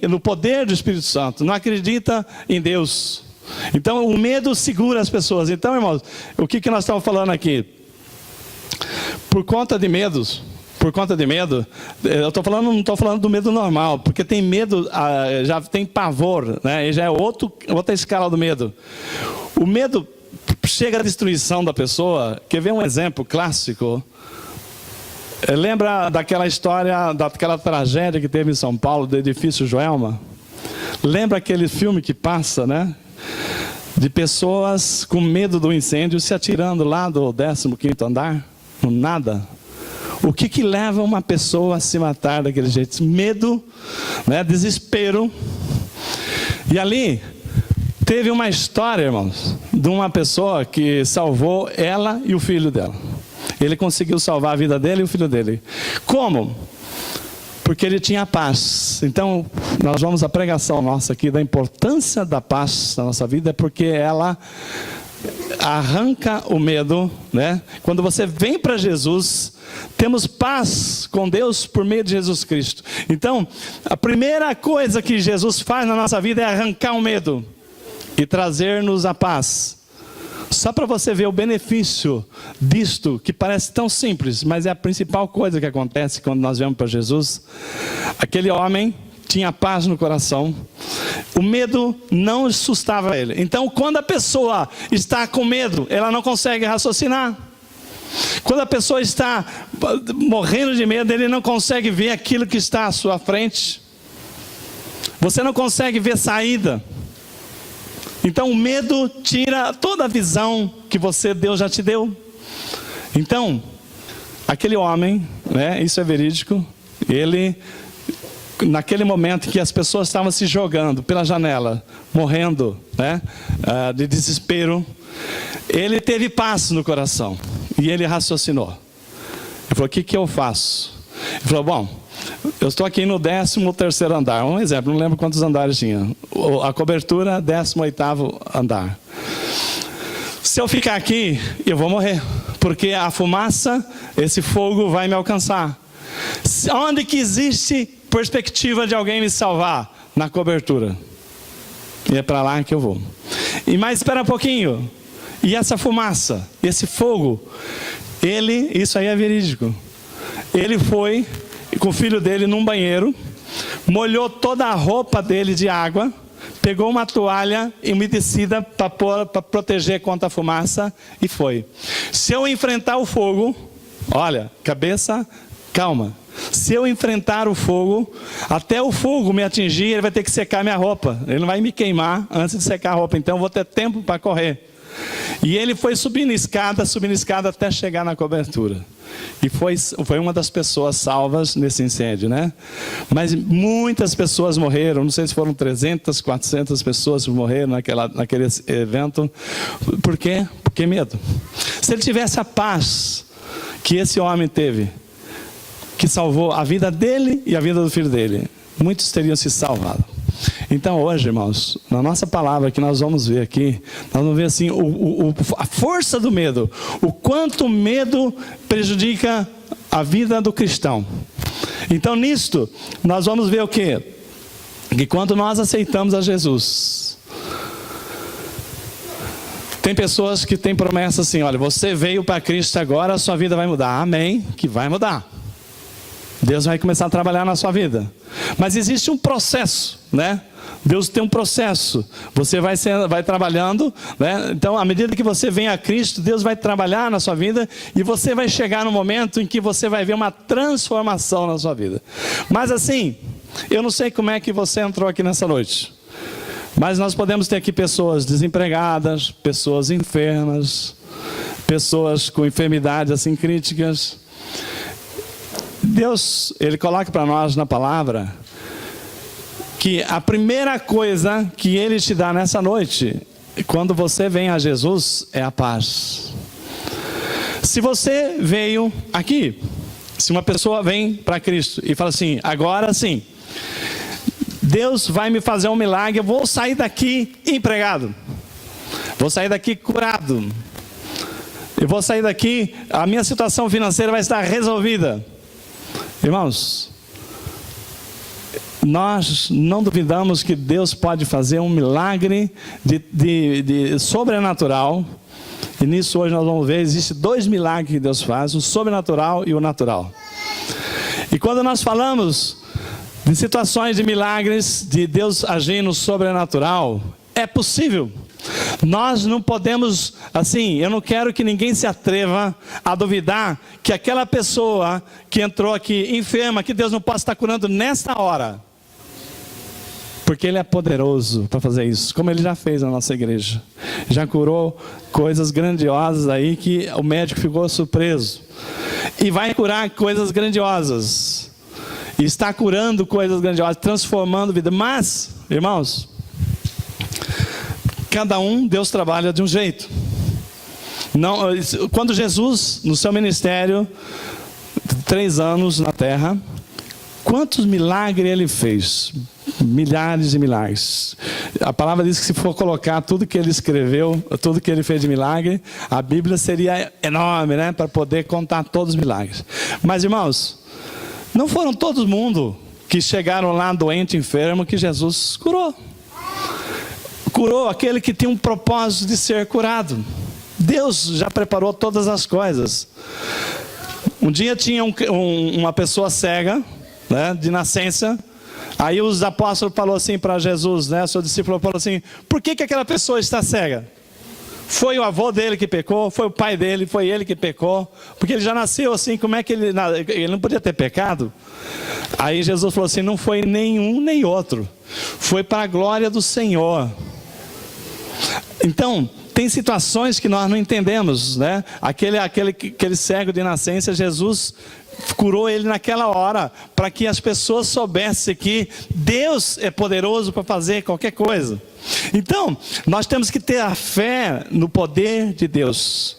S1: no poder do Espírito Santo, não acredita em Deus. Então, o medo segura as pessoas. Então, irmãos, o que nós estamos falando aqui? Por conta de medos, eu não estou falando do medo normal, porque tem medo, já tem pavor, né? E já é outra escala do medo. O medo chega à destruição da pessoa. Quer ver um exemplo clássico? Lembra daquela história, daquela tragédia que teve em São Paulo, do edifício Joelma? Lembra aquele filme que passa, né? De pessoas com medo do incêndio se atirando lá do 15º andar, no nada. O que leva uma pessoa a se matar daquele jeito? Medo, né? Desespero. E ali teve uma história, irmãos, de uma pessoa que salvou ela e o filho dela. Ele conseguiu salvar a vida dele e o filho dele. Como? Porque ele tinha paz. Então, nós vamos à pregação nossa aqui da importância da paz na nossa vida, porque ela arranca o medo, né? Quando você vem para Jesus, temos paz com Deus por meio de Jesus Cristo. Então, a primeira coisa que Jesus faz na nossa vida é arrancar o medo e trazer-nos a paz. Só para você ver o benefício disto, que parece tão simples, mas é a principal coisa que acontece quando nós vemos para Jesus. Aquele homem tinha paz no coração, o medo não assustava ele. Então, quando a pessoa está com medo, ela não consegue raciocinar. Quando a pessoa está morrendo de medo, ele não consegue ver aquilo que está à sua frente. Você não consegue ver saída. Então o medo tira toda a visão que Deus já te deu. Então, aquele homem, né, isso é verídico, ele, naquele momento que as pessoas estavam se jogando pela janela, morrendo, né, de desespero, ele teve paz no coração. E ele raciocinou. Ele falou, o que eu faço? Ele falou, bom, eu estou aqui no 13º andar. Um exemplo, não lembro quantos andares tinha. A cobertura, 18º andar. Se eu ficar aqui, eu vou morrer. Porque a fumaça, esse fogo vai me alcançar. Onde que existe perspectiva de alguém me salvar? Na cobertura. E é para lá que eu vou. Mas espera um pouquinho. E essa fumaça, esse fogo, isso aí é verídico. Ele foi com o filho dele num banheiro, molhou toda a roupa dele de água, pegou uma toalha umedecida para proteger contra a fumaça e foi. Se eu enfrentar o fogo, olha, cabeça, calma. Se eu enfrentar o fogo, até o fogo me atingir, ele vai ter que secar minha roupa. Ele não vai me queimar antes de secar a roupa, então eu vou ter tempo para correr. E ele foi subindo escada até chegar na cobertura. E foi uma das pessoas salvas nesse incêndio, né? Mas muitas pessoas morreram, não sei se foram 300, 400 pessoas que morreram naquele evento. Por quê? Porque medo. Se ele tivesse a paz que esse homem teve, que salvou a vida dele e a vida do filho dele, muitos teriam se salvado. Então hoje, irmãos, na nossa palavra que nós vamos ver aqui, nós vamos ver assim, a força do medo, o quanto o medo prejudica a vida do cristão. Então nisto, nós vamos ver o quê? Que quando nós aceitamos a Jesus, tem pessoas que têm promessa assim, olha, você veio para Cristo agora, a sua vida vai mudar. Amém, que vai mudar. Deus vai começar a trabalhar na sua vida. Mas existe um processo, né? Deus tem um processo. Você vai trabalhando, né? Então, à medida que você vem a Cristo, Deus vai trabalhar na sua vida e você vai chegar no momento em que você vai ver uma transformação na sua vida. Mas assim, eu não sei como é que você entrou aqui nessa noite. Mas nós podemos ter aqui pessoas desempregadas, pessoas enfermas, pessoas com enfermidades assim críticas. Deus, Ele coloca para nós na palavra que a primeira coisa que Ele te dá nessa noite, quando você vem a Jesus, é a paz. Se você veio aqui, se uma pessoa vem para Cristo e fala assim, agora sim, Deus vai me fazer um milagre, eu vou sair daqui empregado, vou sair daqui curado, eu vou sair daqui, a minha situação financeira vai estar resolvida. Irmãos, nós não duvidamos que Deus pode fazer um milagre de sobrenatural. E nisso hoje nós vamos ver, existem 2 milagres que Deus faz, o sobrenatural e o natural. E quando nós falamos de situações de milagres, de Deus agir no sobrenatural, é possível. Nós não podemos, assim, eu não quero que ninguém se atreva a duvidar que aquela pessoa que entrou aqui enferma, que Deus não possa estar curando nesta hora. Porque Ele é poderoso para fazer isso, como Ele já fez na nossa igreja. Já curou coisas grandiosas aí que o médico ficou surpreso. E vai curar coisas grandiosas. E está curando coisas grandiosas, transformando vida. Mas, irmãos, cada um, Deus trabalha de um jeito. Não, quando Jesus, no seu ministério, 3 anos na terra, quantos milagres Ele fez? Milhares de milagres. A palavra diz que se for colocar tudo que Ele escreveu, tudo que Ele fez de milagre, a Bíblia seria enorme, né? Para poder contar todos os milagres. Mas, irmãos, não foram todo mundo que chegaram lá doente, enfermo, que Jesus curou. Curou aquele que tinha um propósito de ser curado. Deus já preparou todas as coisas. Um dia tinha uma pessoa cega, né, de nascença. Aí os apóstolos falaram assim para Jesus, né, seu discípulo falou assim, por que aquela pessoa está cega? Foi o avô dele que pecou? Foi o pai dele? Foi ele que pecou? Porque ele já nasceu assim, como é que ele não podia ter pecado? Aí Jesus falou assim, não foi nenhum nem outro. Foi para a glória do Senhor. Então, tem situações que nós não entendemos, né? Aquele cego de nascença, Jesus curou ele naquela hora, para que as pessoas soubessem que Deus é poderoso para fazer qualquer coisa. Então, nós temos que ter a fé no poder de Deus.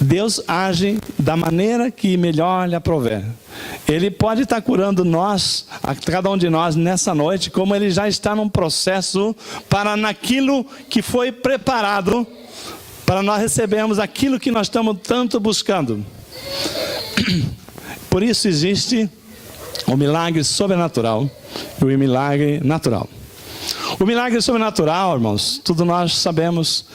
S1: Deus age da maneira que melhor lhe aprouver. Ele pode estar curando nós, a cada um de nós nessa noite, como Ele já está num processo para naquilo que foi preparado, para nós recebermos aquilo que nós estamos tanto buscando. Por isso existe o milagre sobrenatural e o milagre natural. O milagre sobrenatural, irmãos, tudo nós sabemos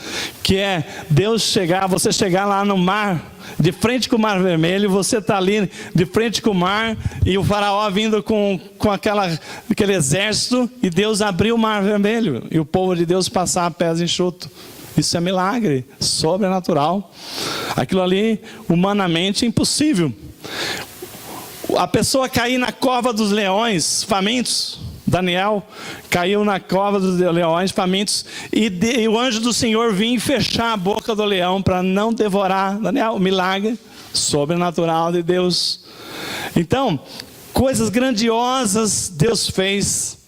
S1: que é Deus chegar, você chegar lá no mar, de frente com o mar vermelho, você está ali de frente com o mar, e o faraó vindo com aquele exército, e Deus abriu o mar vermelho, e o povo de Deus passar a pés enxutos. Isso é milagre sobrenatural. Aquilo ali, humanamente, é impossível. A pessoa cair na cova dos leões famintos, Daniel caiu na cova dos leões famintos, e o anjo do Senhor vinha fechar a boca do leão para não devorar Daniel. Milagre sobrenatural de Deus. Então, coisas grandiosas Deus fez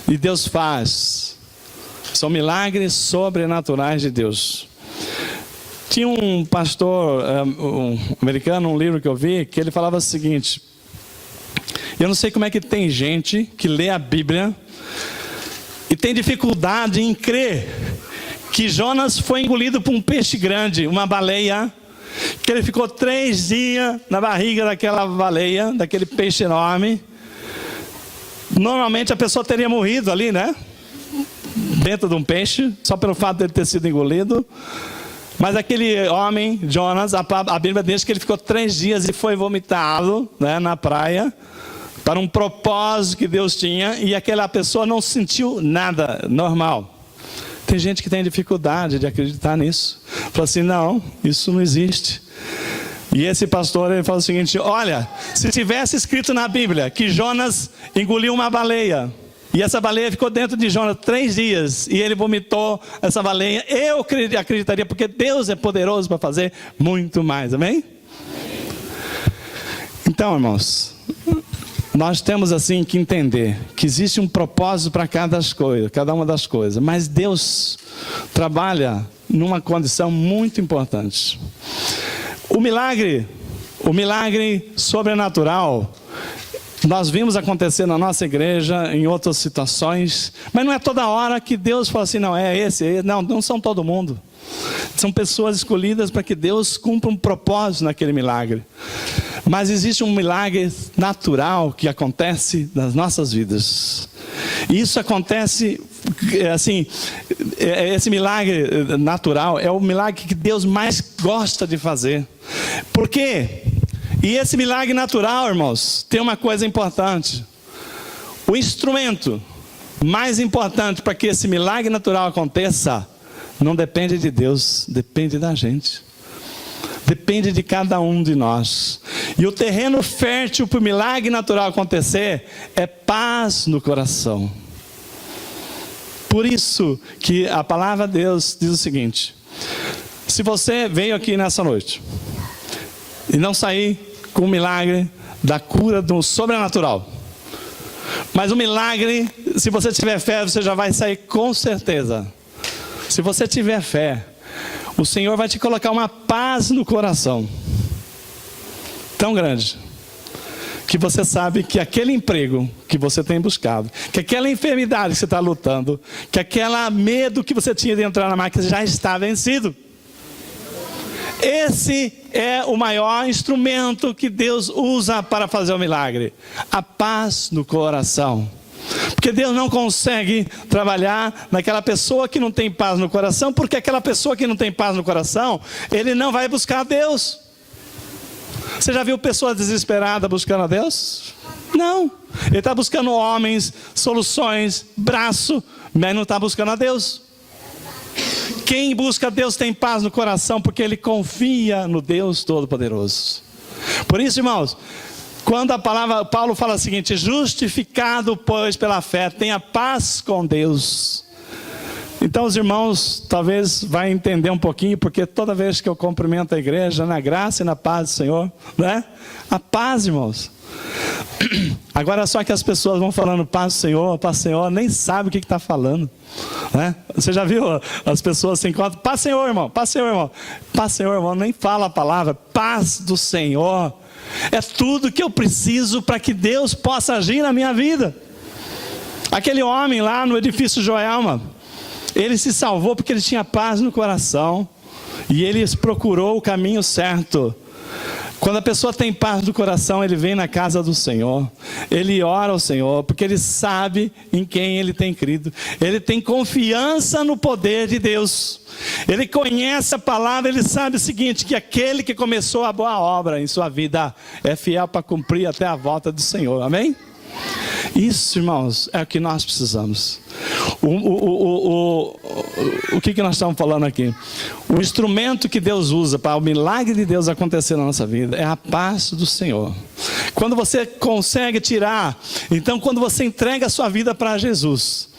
S1: e Deus faz. São milagres sobrenaturais de Deus. Tinha um pastor americano, um livro que eu vi, que ele falava o seguinte: eu não sei como é que tem gente que lê a Bíblia e tem dificuldade em crer que Jonas foi engolido por um peixe grande, uma baleia, que ele ficou 3 dias na barriga daquela baleia, daquele peixe enorme. Normalmente a pessoa teria morrido ali, né? Dentro de um peixe, só pelo fato de ele ter sido engolido. Mas aquele homem, Jonas, a Bíblia diz que ele ficou 3 dias e foi vomitado, né, na praia, para um propósito que Deus tinha, e aquela pessoa não sentiu nada, normal. Tem gente que tem dificuldade de acreditar nisso. Fala assim, não, isso não existe. E esse pastor, ele fala o seguinte: olha, se tivesse escrito na Bíblia que Jonas engoliu uma baleia, e essa baleia ficou dentro de Jonas 3 dias, e ele vomitou essa baleia, eu acreditaria, porque Deus é poderoso para fazer muito mais, amém? Então, irmãos, nós temos assim que entender que existe um propósito para cada uma das coisas, mas Deus trabalha numa condição muito importante. O milagre sobrenatural, nós vimos acontecer na nossa igreja, em outras situações, mas não é toda hora que Deus fala assim, não, não são todo mundo. São pessoas escolhidas para que Deus cumpra um propósito naquele milagre. Mas existe um milagre natural que acontece nas nossas vidas. E isso acontece, assim, esse milagre natural é o milagre que Deus mais gosta de fazer. Por quê? E esse milagre natural, irmãos, tem uma coisa importante. O instrumento mais importante para que esse milagre natural aconteça não depende de Deus, depende da gente. Depende de cada um de nós. E o terreno fértil para o milagre natural acontecer é paz no coração. Por isso que a palavra de Deus diz o seguinte: se você veio aqui nessa noite e não sair com o milagre da cura do sobrenatural, mas o milagre, se você tiver fé, você já vai sair com certeza. Se você tiver fé, o Senhor vai te colocar uma paz no coração tão grande, que você sabe que aquele emprego que você tem buscado, que aquela enfermidade que você está lutando, que aquele medo que você tinha de entrar na máquina já está vencido. Esse é o maior instrumento que Deus usa para fazer o milagre: a paz no coração. Porque Deus não consegue trabalhar naquela pessoa que não tem paz no coração, porque aquela pessoa que não tem paz no coração, ele não vai buscar a Deus. Você já viu pessoa desesperada buscando a Deus? Não. Ele está buscando homens, soluções, braço, mas não está buscando a Deus. Quem busca a Deus tem paz no coração, porque ele confia no Deus Todo-Poderoso. Por isso, irmãos, quando a palavra, Paulo fala o seguinte: justificado, pois, pela fé, tenha paz com Deus. Então os irmãos talvez vão entender um pouquinho, porque toda vez que eu cumprimento a igreja, na graça e na paz do Senhor, né? A paz, irmãos. Agora só que as pessoas vão falando paz do Senhor, nem sabe o que está falando, né? Você já viu as pessoas se encontram, paz do Senhor, irmão, paz do Senhor, irmão. Paz do Senhor, irmão, nem fala a palavra, paz do Senhor. É tudo que eu preciso para que Deus possa agir na minha vida. Aquele homem lá no edifício Joelma, ele se salvou porque ele tinha paz no coração, e ele procurou o caminho certo. Quando a pessoa tem paz no coração, ele vem na casa do Senhor, ele ora ao Senhor, porque ele sabe em quem ele tem crido, ele tem confiança no poder de Deus, ele conhece a palavra, ele sabe o seguinte, que aquele que começou a boa obra em sua vida é fiel para cumprir até a volta do Senhor, amém? Isso, irmãos, é o que nós precisamos. O que nós estamos falando aqui? O instrumento que Deus usa para o milagre de Deus acontecer na nossa vida é a paz do Senhor. Quando você consegue tirar, então quando você entrega a sua vida para Jesus,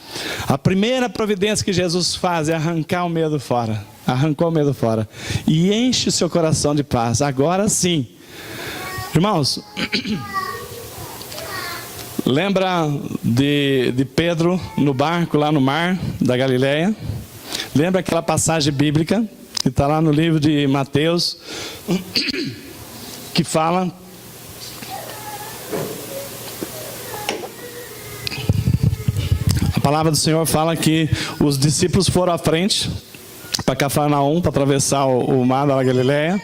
S1: a primeira providência que Jesus faz é arrancar o medo fora. Arrancou o medo fora e enche o seu coração de paz. Agora sim, irmãos, lembra de Pedro no barco lá no mar da Galileia? Lembra aquela passagem bíblica que está lá no livro de Mateus, que fala a palavra do Senhor fala que os discípulos foram à frente para Cafarnaum, para atravessar o mar da Galileia,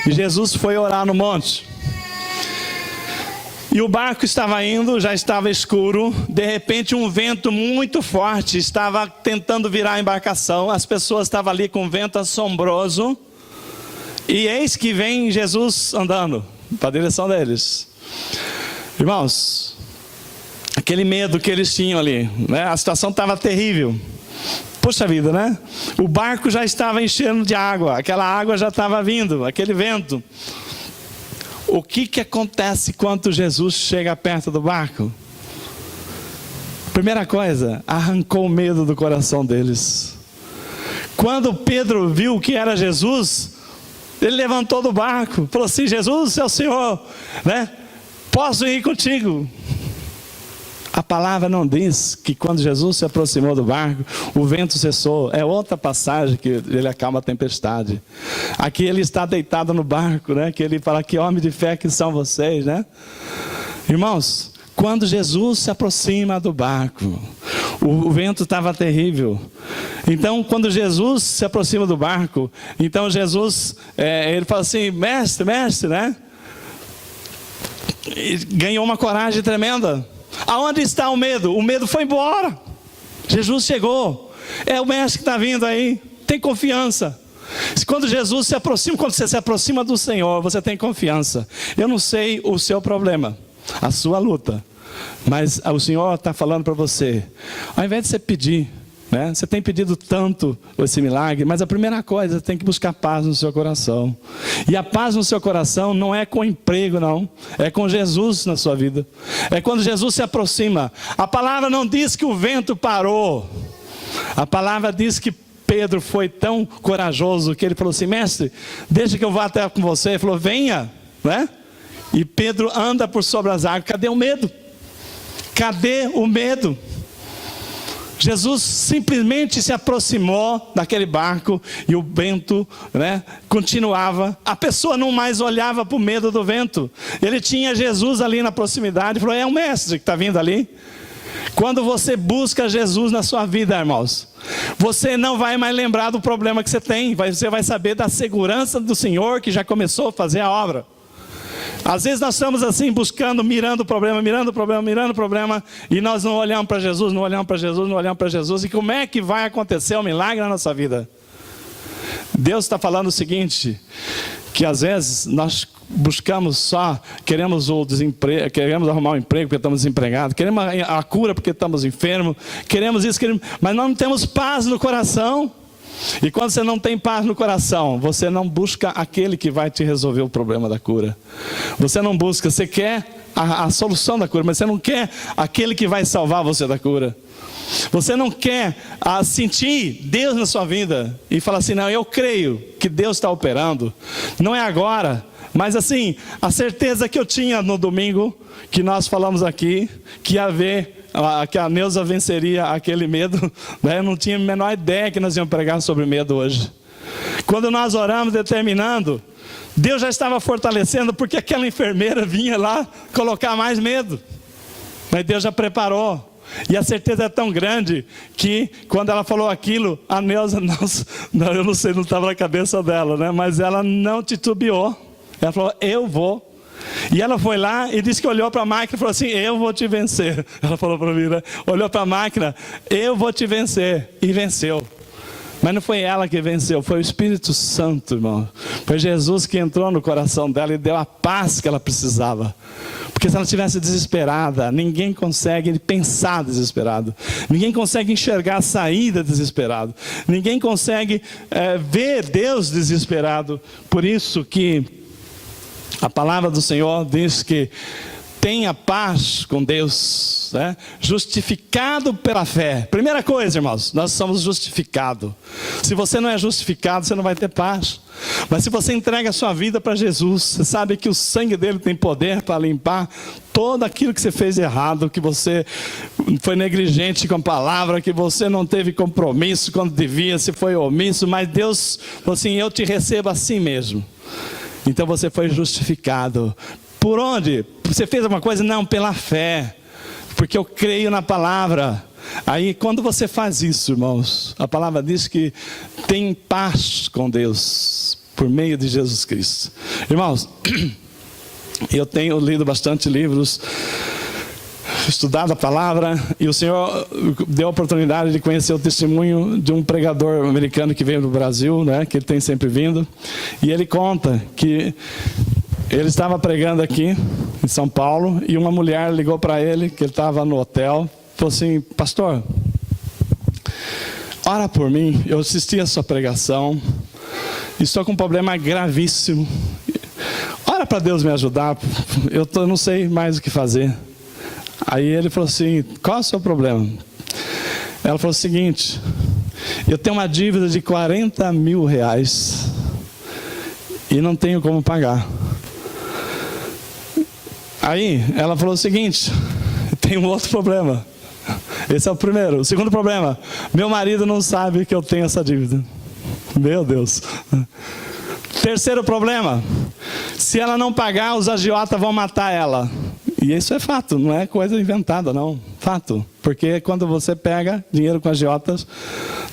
S1: e Jesus foi orar no monte. E o barco estava indo, já estava escuro, de repente um vento muito forte estava tentando virar a embarcação, as pessoas estavam ali com um vento assombroso, e eis que vem Jesus andando para a direção deles. Irmãos, aquele medo que eles tinham ali, né? A situação estava terrível. Poxa vida, né? O barco já estava enchendo de água, aquela água já estava vindo, aquele vento. O que acontece quando Jesus chega perto do barco? Primeira coisa, arrancou o medo do coração deles. Quando Pedro viu que era Jesus, ele levantou do barco, falou assim: Jesus, é o Senhor, né? posso ir contigo? A palavra não diz que quando Jesus se aproximou do barco, o vento cessou. É outra passagem que ele acalma a tempestade. Aqui ele está deitado no barco, né? Que ele fala, que homem de fé que são vocês, né? Irmãos, quando Jesus se aproxima do barco, o vento estava terrível. Então, quando Jesus se aproxima do barco, então Jesus, ele fala assim, mestre, né? E ganhou uma coragem tremenda. Aonde está o medo? O medo foi embora. Jesus chegou. É o mestre que está vindo aí. Tem confiança. Quando Jesus se aproxima, quando você se aproxima do Senhor, você tem confiança. Eu não sei o seu problema, a sua luta, mas o Senhor está falando para você. Ao invés de você pedir, né? Você tem pedido tanto esse milagre, mas a primeira coisa, você tem que buscar paz no seu coração. E a paz no seu coração não é com emprego, não. É com Jesus na sua vida. É quando Jesus se aproxima. A palavra não diz que o vento parou. A palavra diz que Pedro foi tão corajoso que ele falou assim, mestre, deixa que eu vá até com você. Ele falou, venha, né? E Pedro anda por sobre as águas. Cadê o medo? Cadê o medo? Jesus simplesmente se aproximou daquele barco e o vento, né, continuava. A pessoa não mais olhava para o medo do vento. Ele tinha Jesus ali na proximidade e falou, é um mestre que está vindo ali. Quando você busca Jesus na sua vida, irmãos, você não vai mais lembrar do problema que você tem. Você vai saber da segurança do Senhor que já começou a fazer a obra. Às vezes nós estamos assim buscando, mirando o problema, e nós não olhamos para Jesus, não olhamos para Jesus. E como é que vai acontecer o milagre na nossa vida? Deus está falando o seguinte, que às vezes nós buscamos só, queremos o desemprego, queremos arrumar um emprego porque estamos desempregados, queremos a cura porque estamos enfermos, queremos isso, mas nós não temos paz no coração. E quando você não tem paz no coração, você não busca aquele que vai te resolver o problema da cura. Você não busca, você quer a solução da cura, mas você não quer aquele que vai salvar você da cura. Você não quer sentir Deus na sua vida e falar assim, não, eu creio que Deus está operando. Não é agora, mas assim, a certeza que eu tinha no domingo, que nós falamos aqui, que ia haver, que a Neuza venceria aquele medo, né? Eu não tinha a menor ideia que nós íamos pregar sobre medo hoje. Quando nós oramos determinando, Deus já estava fortalecendo, porque aquela enfermeira vinha lá colocar mais medo, mas Deus já preparou. E a certeza é tão grande que quando ela falou aquilo, a Neuza, não, eu não sei, não estava na cabeça dela, né? Mas ela não titubeou. Ela falou, eu vou. E ela foi lá e disse que olhou para a máquina e falou assim, eu vou te vencer. Ela falou para mim, né? Olhou para a máquina, eu vou te vencer. E venceu. Mas não foi ela que venceu, foi o Espírito Santo, irmão. Foi Jesus que entrou no coração dela e deu a paz que ela precisava. Porque se ela estivesse desesperada, ninguém consegue pensar desesperado. Ninguém consegue enxergar a saída desesperado. Ninguém consegue ver Deus desesperado. Por isso que a palavra do Senhor diz que tenha paz com Deus, né? Justificado pela fé. Primeira coisa, irmãos, nós somos justificados. Se você não é justificado, você não vai ter paz. Mas se você entrega a sua vida para Jesus, você sabe que o sangue dele tem poder para limpar todo aquilo que você fez errado, que você foi negligente com a palavra, que você não teve compromisso quando devia, se foi omisso, mas Deus falou assim, eu te recebo assim mesmo. Então você foi justificado. Por onde? Você fez alguma coisa? Não, pela fé. Porque eu creio na palavra. Aí quando você faz isso, irmãos, a palavra diz que tem paz com Deus por meio de Jesus Cristo. Irmãos, eu tenho lido bastante livros, estudado a palavra, e o Senhor deu a oportunidade de conhecer o testemunho de um pregador americano que veio do Brasil, né, que ele tem sempre vindo, e ele conta que ele estava pregando aqui em São Paulo, e uma mulher ligou para ele, que ele estava no hotel, falou assim, pastor, ora por mim, eu assisti a sua pregação, estou com um problema gravíssimo, ora para Deus me ajudar, eu não sei mais o que fazer. Aí ele falou assim, qual é o seu problema? Ela falou o seguinte, eu tenho uma dívida de 40 mil reais e não tenho como pagar. Aí ela falou o seguinte: tem um outro problema. Esse é o primeiro. O segundo problema: meu marido não sabe que eu tenho essa dívida. Meu Deus. Terceiro problema: se ela não pagar, os agiotas vão matar ela. E isso é fato, não é coisa inventada, não. Fato. Porque quando você pega dinheiro com agiotas,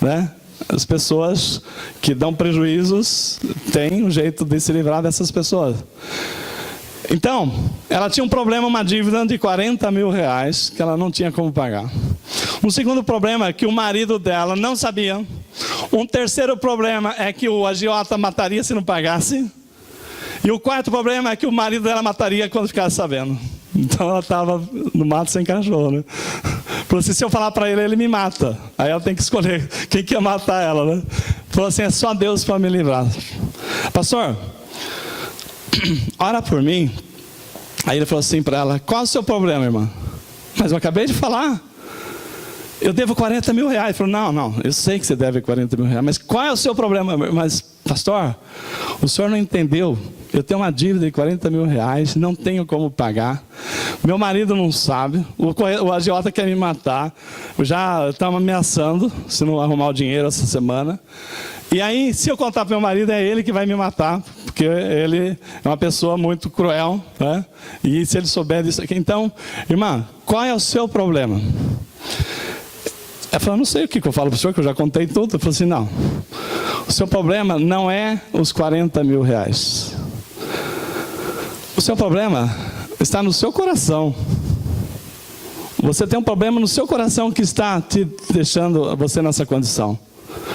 S1: né, as pessoas que dão prejuízos têm um jeito de se livrar dessas pessoas. Então, ela tinha um problema, uma dívida de 40 mil reais que ela não tinha como pagar. Um segundo problema é que o marido dela não sabia. Um terceiro problema é que o agiota mataria se não pagasse. E o quarto problema é que o marido dela mataria quando ficasse sabendo. Então ela estava no mato sem cachorro, né? Falou assim: se eu falar para ele, ele me mata. Aí ela tem que escolher quem que ia matar ela, né? Falou assim: é só Deus para me livrar. Pastor, ora por mim. Aí ele falou assim para ela: qual é o seu problema, irmã? Mas eu acabei de falar. Eu devo 40 mil reais. Ele falou: não, eu sei que você deve 40 mil reais, mas qual é o seu problema? Mas, pastor, o senhor não entendeu. Eu tenho uma dívida de 40 mil reais, não tenho como pagar. Meu marido não sabe, o agiota quer me matar. Já estamos ameaçando se não arrumar o dinheiro essa semana. E aí, se eu contar para meu marido, é ele que vai me matar, porque ele é uma pessoa muito cruel, né? E se ele souber disso aqui... Então, irmã, qual é o seu problema? Ela falou: não sei o que eu falo para o senhor, que eu já contei tudo. Eu falei assim: não, o seu problema não é os 40 mil reais. O seu problema está no seu coração. Você tem um problema no seu coração que está te deixando você nessa condição.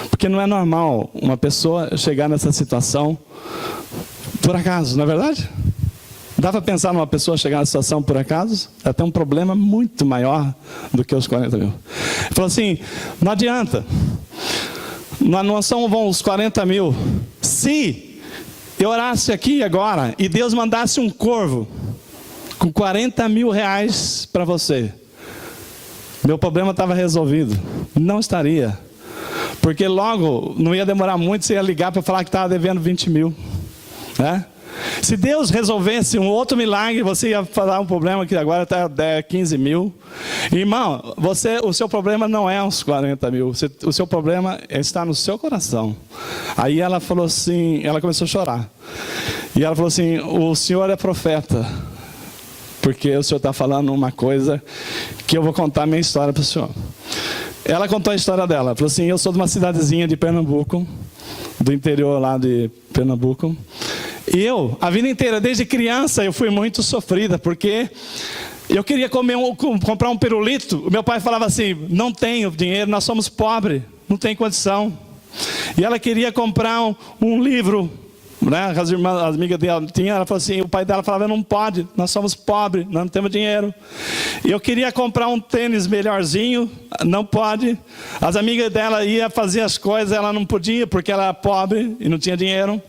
S1: Porque não é normal uma pessoa chegar nessa situação por acaso, não é verdade? Dá para pensar numa pessoa chegar nessa situação por acaso? Ela tem um problema muito maior do que os 40 mil. Ele falou assim: não adianta. Não são os 40 mil. Se eu orasse aqui agora e Deus mandasse um corvo com 40 mil reais para você, meu problema estava resolvido. Não estaria. Porque logo, não ia demorar muito, você ia ligar para falar que estava devendo 20 mil. Né? Se Deus resolvesse um outro milagre, você ia falar um problema que agora está 15 mil. Irmão, o seu problema não é os 40 mil. O seu problema está no seu coração. Aí ela falou assim, ela começou a chorar. E ela falou assim: o senhor é profeta, porque o senhor está falando uma coisa que eu vou contar a minha história para o senhor. Ela contou a história dela. Falou assim: eu sou de uma cidadezinha de Pernambuco, do interior lá de Pernambuco. E eu, a vida inteira, desde criança, eu fui muito sofrida, porque eu queria comprar um pirulito. O meu pai falava assim: não tenho dinheiro, nós somos pobres, não tem condição. E ela queria comprar um livro, né? As amigas dela tinham, ela falou assim, o pai dela falava: não pode, nós somos pobres, nós não temos dinheiro. E eu queria comprar um tênis melhorzinho, não pode. As amigas dela iam fazer as coisas, ela não podia, porque ela era pobre e não tinha dinheiro.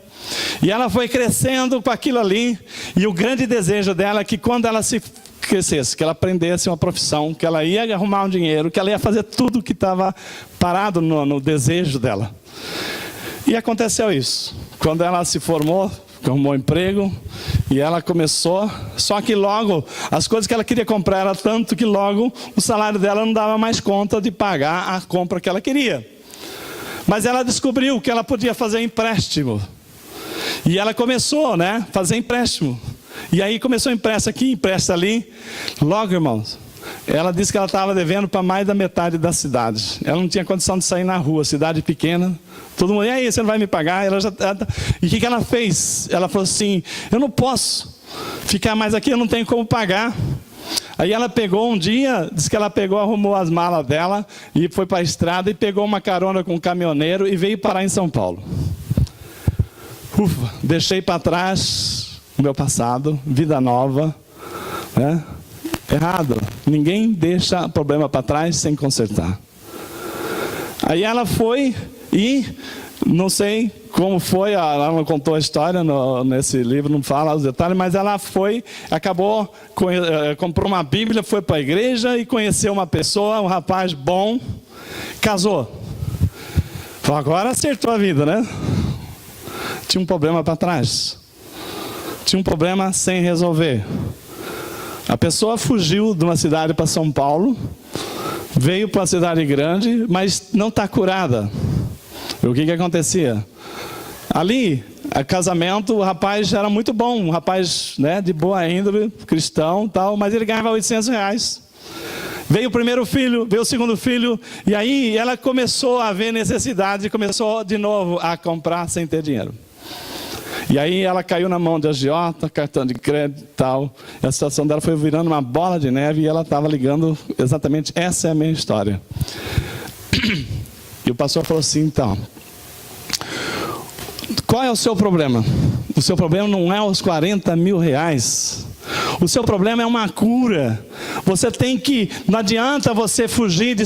S1: E ela foi crescendo com aquilo ali, e o grande desejo dela é que quando ela se crescesse, que ela aprendesse uma profissão, que ela ia arrumar um dinheiro, que ela ia fazer tudo que estava parado no desejo dela. E aconteceu isso. Quando ela se formou, arrumou um emprego, e ela começou, só que logo, as coisas que ela queria comprar era tanto que logo o salário dela não dava mais conta de pagar a compra que ela queria. Mas ela descobriu que ela podia fazer empréstimo. E ela começou, né, fazer empréstimo. E aí começou a empresta aqui, empresta ali. Logo, irmãos, ela disse que ela estava devendo para mais da metade da cidade. Ela não tinha condição de sair na rua, cidade pequena. Todo mundo: e aí, você não vai me pagar? E o que ela fez? Ela falou assim: eu não posso ficar mais aqui, eu não tenho como pagar. Aí ela pegou um dia, disse que ela pegou, arrumou as malas dela e foi para a estrada e pegou uma carona com um caminhoneiro e veio parar em São Paulo. Ufa, deixei para trás o meu passado, vida nova, né? Errado. Ninguém deixa problema para trás sem consertar. Aí ela foi e, não sei como foi, ela não contou a história nesse livro, não fala os detalhes, mas ela foi, acabou, comprou uma Bíblia, foi para a igreja e conheceu uma pessoa, um rapaz bom, casou. Falou: agora acertou a vida, né? Tinha um problema para trás. Tinha um problema sem resolver. A pessoa fugiu de uma cidade para São Paulo, veio para uma cidade grande, mas não está curada. O que acontecia? Ali, a casamento, o rapaz era muito bom, um rapaz, né, de boa índole, cristão, tal, mas ele ganhava R$800. Veio o primeiro filho, veio o segundo filho, e aí ela começou a ver necessidade, e começou de novo a comprar sem ter dinheiro. E aí ela caiu na mão de agiota, cartão de crédito e tal. E a situação dela foi virando uma bola de neve e ela estava ligando exatamente, essa é a minha história. E o pastor falou assim, então, qual é o seu problema? O seu problema não é os R$40 mil. O seu problema é uma cura. Você tem que, não adianta você fugir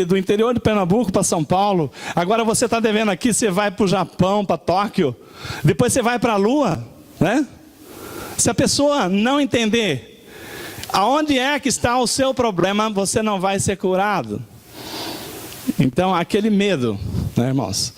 S1: do interior de Pernambuco para São Paulo. Agora você está devendo aqui, você vai para o Japão, para Tóquio. Depois você vai para a Lua, né? Se a pessoa não entender aonde é que está o seu problema, você não vai ser curado. Então, aquele medo, né, irmãos?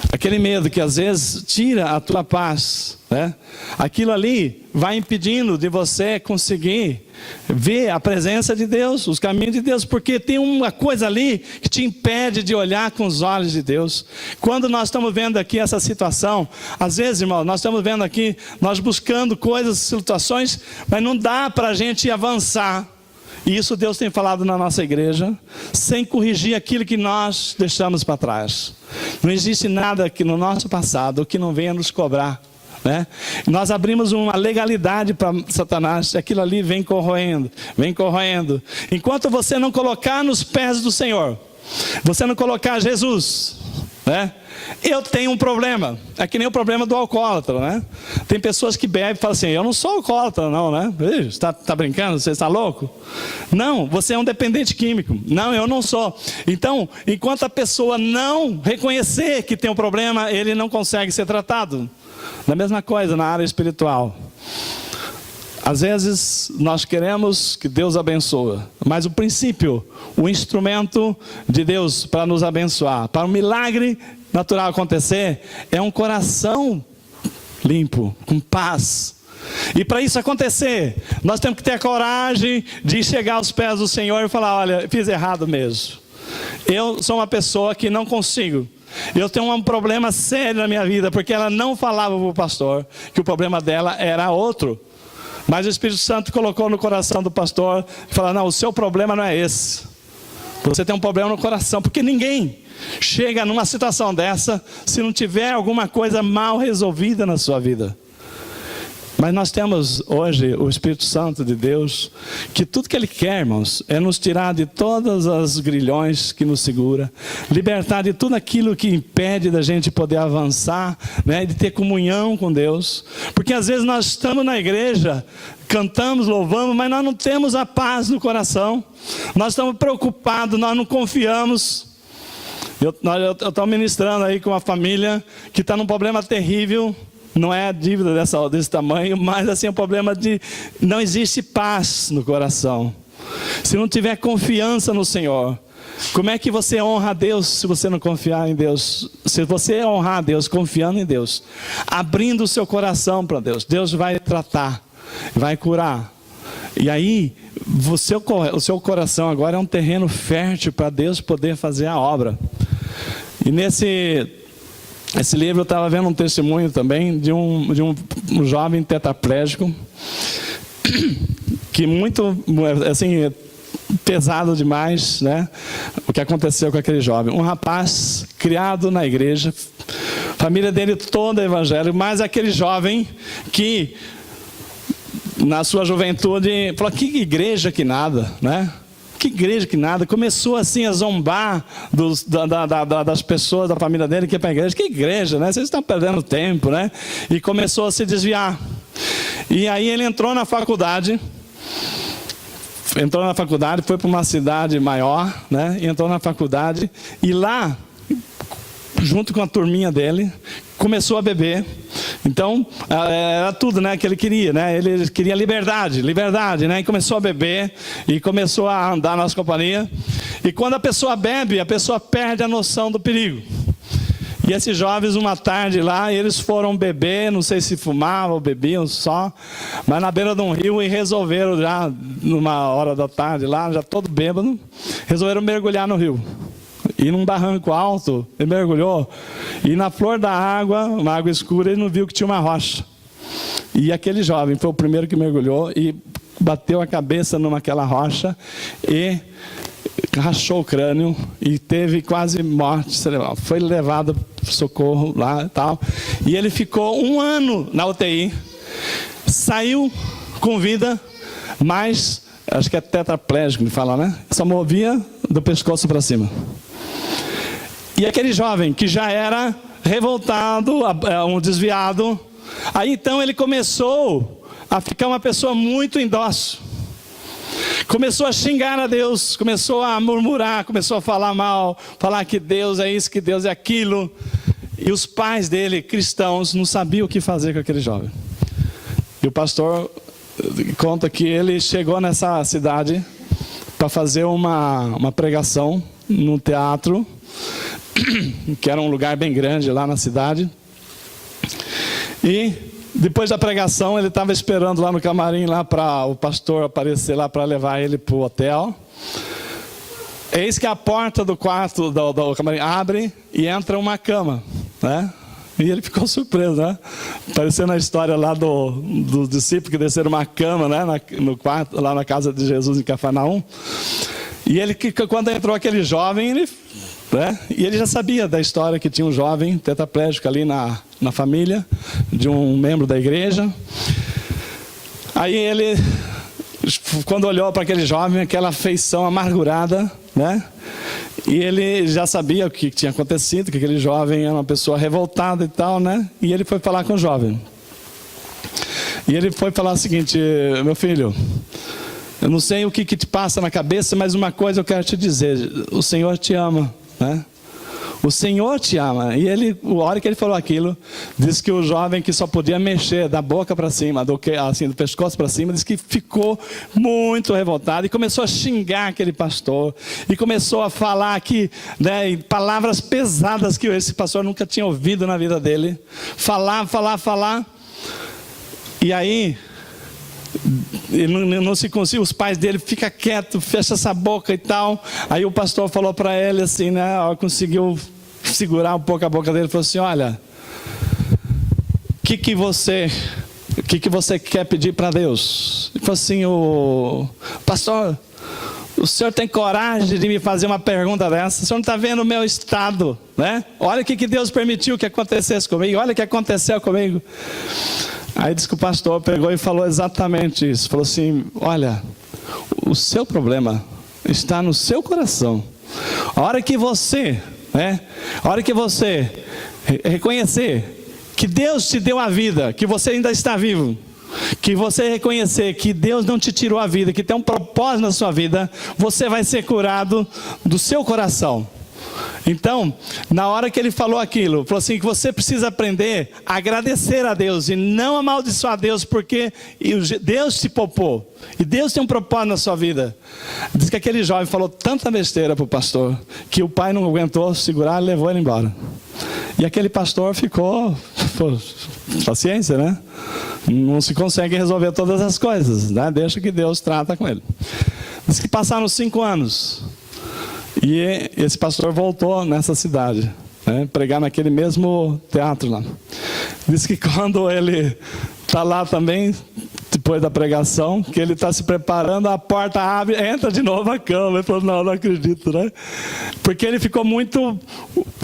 S1: Aquele medo que às vezes tira a tua paz, né? Aquilo ali vai impedindo de você conseguir ver a presença de Deus, os caminhos de Deus, porque tem uma coisa ali que te impede de olhar com os olhos de Deus. Quando nós estamos vendo aqui essa situação, às vezes, irmão, nós estamos vendo aqui, nós buscando coisas, situações, mas não dá para a gente avançar. E isso Deus tem falado na nossa igreja, sem corrigir aquilo que nós deixamos para trás. Não existe nada que no nosso passado que não venha nos cobrar, né? Nós abrimos uma legalidade para Satanás, aquilo ali vem corroendo, vem corroendo. Enquanto você não colocar nos pés do Senhor, você não colocar Jesus, né? Eu tenho um problema, é que nem o problema do alcoólatra, né? Tem pessoas que bebem e falam assim, eu não sou alcoólatra não, né? Você tá brincando? Você está louco? Não, você é um dependente químico. Não, eu não sou. Então, enquanto a pessoa não reconhecer que tem um problema, ele não consegue ser tratado. Da mesma coisa na área espiritual. Às vezes nós queremos que Deus abençoe, mas o princípio, o instrumento de Deus para nos abençoar, para um milagre natural acontecer, é um coração limpo, com paz. E para isso acontecer, nós temos que ter a coragem de chegar aos pés do Senhor e falar, olha, fiz errado mesmo. Eu sou uma pessoa que não consigo. Eu tenho um problema sério na minha vida, porque ela não falava para o pastor que o problema dela era outro. Mas o Espírito Santo colocou no coração do pastor e falou, não, o seu problema não é esse. Você tem um problema no coração, porque ninguém chega numa situação dessa se não tiver alguma coisa mal resolvida na sua vida. Mas nós temos hoje o Espírito Santo de Deus, que tudo que Ele quer, irmãos, é nos tirar de todas as grilhões que nos segura, libertar de tudo aquilo que impede da gente poder avançar, né, de ter comunhão com Deus. Porque às vezes nós estamos na igreja, cantamos, louvamos, mas nós não temos a paz no coração. Nós estamos preocupados, nós não confiamos. Eu estou ministrando aí com uma família que está num problema terrível. Não é a dívida desse tamanho, mas assim, o problema de não existe paz no coração. Se não tiver confiança no Senhor, como é que você honra a Deus se você não confiar em Deus? Se você honrar a Deus confiando em Deus, abrindo o seu coração para Deus, Deus vai tratar, vai curar. E aí, o seu coração agora é um terreno fértil para Deus poder fazer a obra. E esse livro eu estava vendo um testemunho também de um jovem tetraplégico, que muito, assim, pesado demais, né? O que aconteceu com aquele jovem. Um rapaz criado na igreja, família dele toda evangélica, mas aquele jovem que, na sua juventude, falou, que igreja que nada, né? Que igreja que nada, começou assim a zombar das pessoas da família dele que ia para a igreja. Que igreja, né? Vocês estão perdendo tempo, né? E começou a se desviar. E aí ele entrou na faculdade, foi para uma cidade maior, né? Entrou na faculdade e lá, junto com a turminha dele, começou a beber. Então, era tudo, né, que ele queria, né? Ele queria liberdade, né? E começou a beber e começou a andar na nossa companhia. E quando a pessoa bebe, a pessoa perde a noção do perigo. E esses jovens, uma tarde lá, eles foram beber, não sei se fumavam ou bebiam só, mas na beira de um rio, e resolveram já, numa hora da tarde lá, já todo bêbado, resolveram mergulhar no rio. E num barranco alto, ele mergulhou, e na flor da água, uma água escura, ele não viu que tinha uma rocha. E aquele jovem foi o primeiro que mergulhou e bateu a cabeça naquela rocha e rachou o crânio e teve quase morte cerebral. Foi levado para socorro lá e tal. E ele ficou 1 ano na UTI, saiu com vida, mas acho que é tetraplégico, me fala, né? Só movia do pescoço para cima. E aquele jovem que já era revoltado, um desviado, aí então ele começou a ficar uma pessoa muito indócil. Começou a xingar a Deus, começou a murmurar, começou a falar mal, falar que Deus é isso, que Deus é aquilo. E os pais dele, cristãos, não sabiam o que fazer com aquele jovem. E o pastor conta que ele chegou nessa cidade para fazer uma pregação num teatro, que era um lugar bem grande lá na cidade. E depois da pregação, ele estava esperando lá no camarim lá para o pastor aparecer lá para levar ele para o hotel. Eis que a porta do quarto do camarim abre e entra uma cama, né? E ele ficou surpreso, né? Parecendo a história lá do discípulo que desceram uma cama, né? No quarto, lá na casa de Jesus em Cafarnaum. E ele, quando entrou aquele jovem, e ele já sabia da história que tinha um jovem tetraplégico ali na família de um membro da igreja. Aí ele, quando olhou para aquele jovem, aquela feição amargurada, né? E ele já sabia o que tinha acontecido, que aquele jovem era uma pessoa revoltada e tal, né? E ele foi falar com o jovem. E ele foi falar o seguinte: meu filho, eu não sei o que te passa na cabeça, mas uma coisa eu quero te dizer: o Senhor te ama, né? O Senhor te ama. E ele, a hora que ele falou aquilo, disse que o jovem que só podia mexer da boca para cima, do pescoço para cima, disse que ficou muito revoltado e começou a xingar aquele pastor e começou a falar que, né, palavras pesadas que esse pastor nunca tinha ouvido na vida dele. Falar. E aí ele não se conseguiu, os pais dele, fica quieto, fecha essa boca e tal. Aí o pastor falou para ele assim, né, conseguiu segurar um pouco a boca dele, falou assim: olha, o que você quer pedir para Deus? Ele falou assim: pastor, o senhor tem coragem de me fazer uma pergunta dessa? O senhor não está vendo o meu estado, né? Olha o que Deus permitiu que acontecesse comigo, olha o que aconteceu comigo. Aí disse que o pastor pegou e falou exatamente isso. Falou assim: olha, o seu problema está no seu coração. A hora que você, né? A hora que você reconhecer que Deus te deu a vida, que você ainda está vivo, que você reconhecer que Deus não te tirou a vida, que tem um propósito na sua vida, você vai ser curado do seu coração. Então, na hora que ele falou aquilo, falou assim, que você precisa aprender a agradecer a Deus e não amaldiçoar Deus, porque Deus te poupou e Deus tem um propósito na sua vida. Diz que aquele jovem falou tanta besteira para o pastor que o pai não aguentou segurar e levou ele embora. E aquele pastor ficou, paciência, né? Não se consegue resolver todas as coisas, né? Deixa que Deus trata com ele. Diz que passaram 5 anos. E esse pastor voltou nessa cidade, né, pregar naquele mesmo teatro lá. Diz que quando ele está lá também, depois da pregação, que ele está se preparando, a porta abre, entra de novo a cama. Ele falou: não acredito, né? Porque ele ficou muito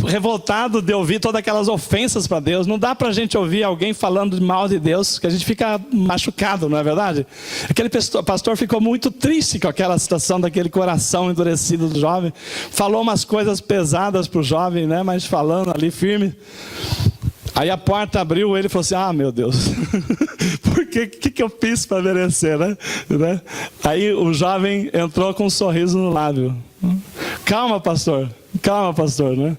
S1: revoltado de ouvir todas aquelas ofensas para Deus. Não dá para a gente ouvir alguém falando mal de Deus, que a gente fica machucado, não é verdade? Aquele pastor ficou muito triste com aquela situação daquele coração endurecido do jovem. Falou umas coisas pesadas para o jovem, né? Mas falando ali firme. Aí a porta abriu, ele falou assim: ah, meu Deus, por que eu fiz para merecer, né? Aí o jovem entrou com um sorriso no lábio. Calma, pastor, né?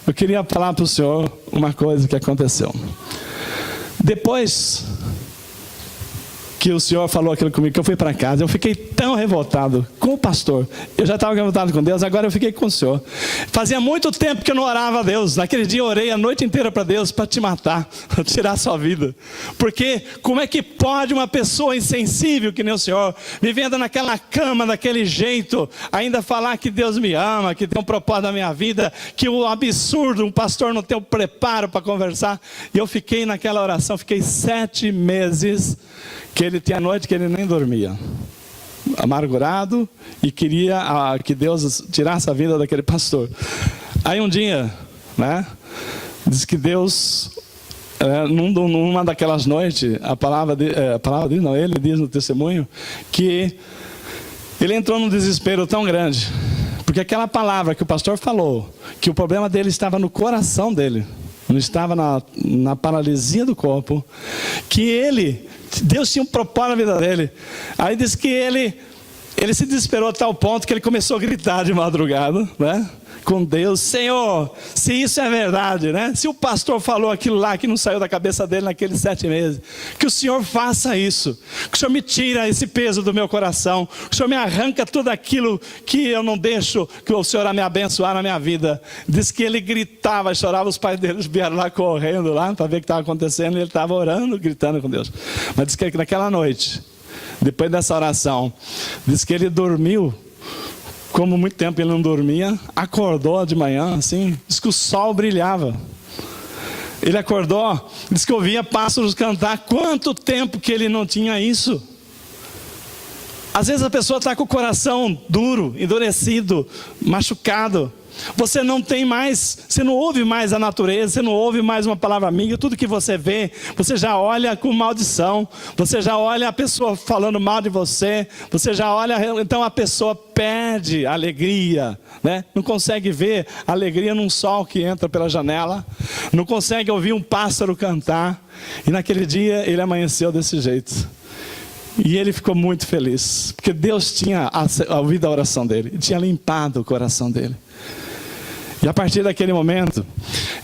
S1: Eu queria falar para o senhor uma coisa que aconteceu. Depois que o senhor falou aquilo comigo, que eu fui para casa, eu fiquei tão revoltado com o pastor. Eu já estava revoltado com Deus, agora eu fiquei com o senhor. Fazia muito tempo que eu não orava a Deus. Naquele dia eu orei a noite inteira para Deus, para te matar, para tirar a sua vida. Porque como é que pode uma pessoa insensível que nem o senhor, vivendo naquela cama, daquele jeito, ainda falar que Deus me ama, que tem um propósito na minha vida, que o absurdo, um pastor não tem o preparo para conversar. E eu fiquei naquela oração, fiquei 7 meses, que ele tinha noite que ele nem dormia, amargurado, e queria que Deus tirasse a vida daquele pastor. Aí um dia, né, diz que Deus, numa daquelas noites, ele diz no testemunho, que ele entrou num desespero tão grande, porque aquela palavra que o pastor falou, que o problema dele estava no coração dele, não estava na paralisia do corpo, que Deus tinha um propósito na vida dele. Aí diz que ele se desesperou a tal ponto que ele começou a gritar de madrugada, né, com Deus: Senhor, se isso é verdade, né? Se o pastor falou aquilo lá que não saiu da cabeça dele naqueles 7 meses, que o Senhor faça isso, que o Senhor me tira esse peso do meu coração, que o Senhor me arranca tudo aquilo que eu não deixo que o Senhor me abençoar na minha vida. Diz que ele gritava, chorava, os pais dele vieram lá correndo lá para ver o que estava acontecendo, e ele estava orando, gritando com Deus. Mas diz que naquela noite, depois dessa oração, diz que ele dormiu. Como muito tempo ele não dormia, acordou de manhã, assim, diz que o sol brilhava. Ele acordou, diz que ouvia pássaros cantar. Quanto tempo que ele não tinha isso? Às vezes a pessoa está com o coração duro, endurecido, machucado. Você não tem mais, você não ouve mais a natureza, você não ouve mais uma palavra amiga. Tudo que você vê, você já olha com maldição, você já olha a pessoa falando mal de você, você já olha, então a pessoa perde a alegria, né? Não consegue ver a alegria num sol que entra pela janela, não consegue ouvir um pássaro cantar. E naquele dia ele amanheceu desse jeito. E ele ficou muito feliz, porque Deus tinha ouvido a oração dele, tinha limpado o coração dele. E a partir daquele momento,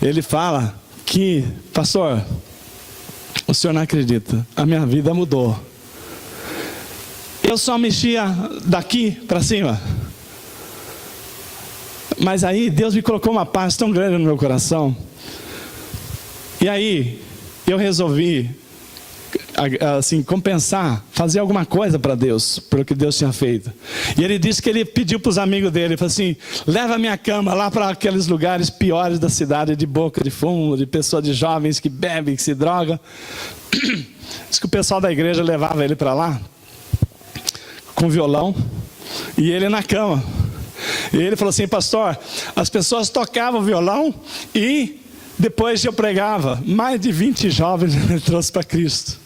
S1: ele fala que: pastor, o senhor não acredita, a minha vida mudou. Eu só mexia daqui para cima, mas aí Deus me colocou uma paz tão grande no meu coração. E aí eu resolvi, assim, compensar, fazer alguma coisa para Deus, pelo que Deus tinha feito. E ele disse que ele pediu para os amigos dele, ele falou assim: leva minha cama lá para aqueles lugares piores da cidade, de boca de fumo, de pessoas, de jovens que bebem, que se drogam. Diz que o pessoal da igreja levava ele para lá, com violão, e ele na cama. E ele falou assim: pastor, as pessoas tocavam violão e depois eu pregava. Mais de 20 jovens ele trouxe para Cristo.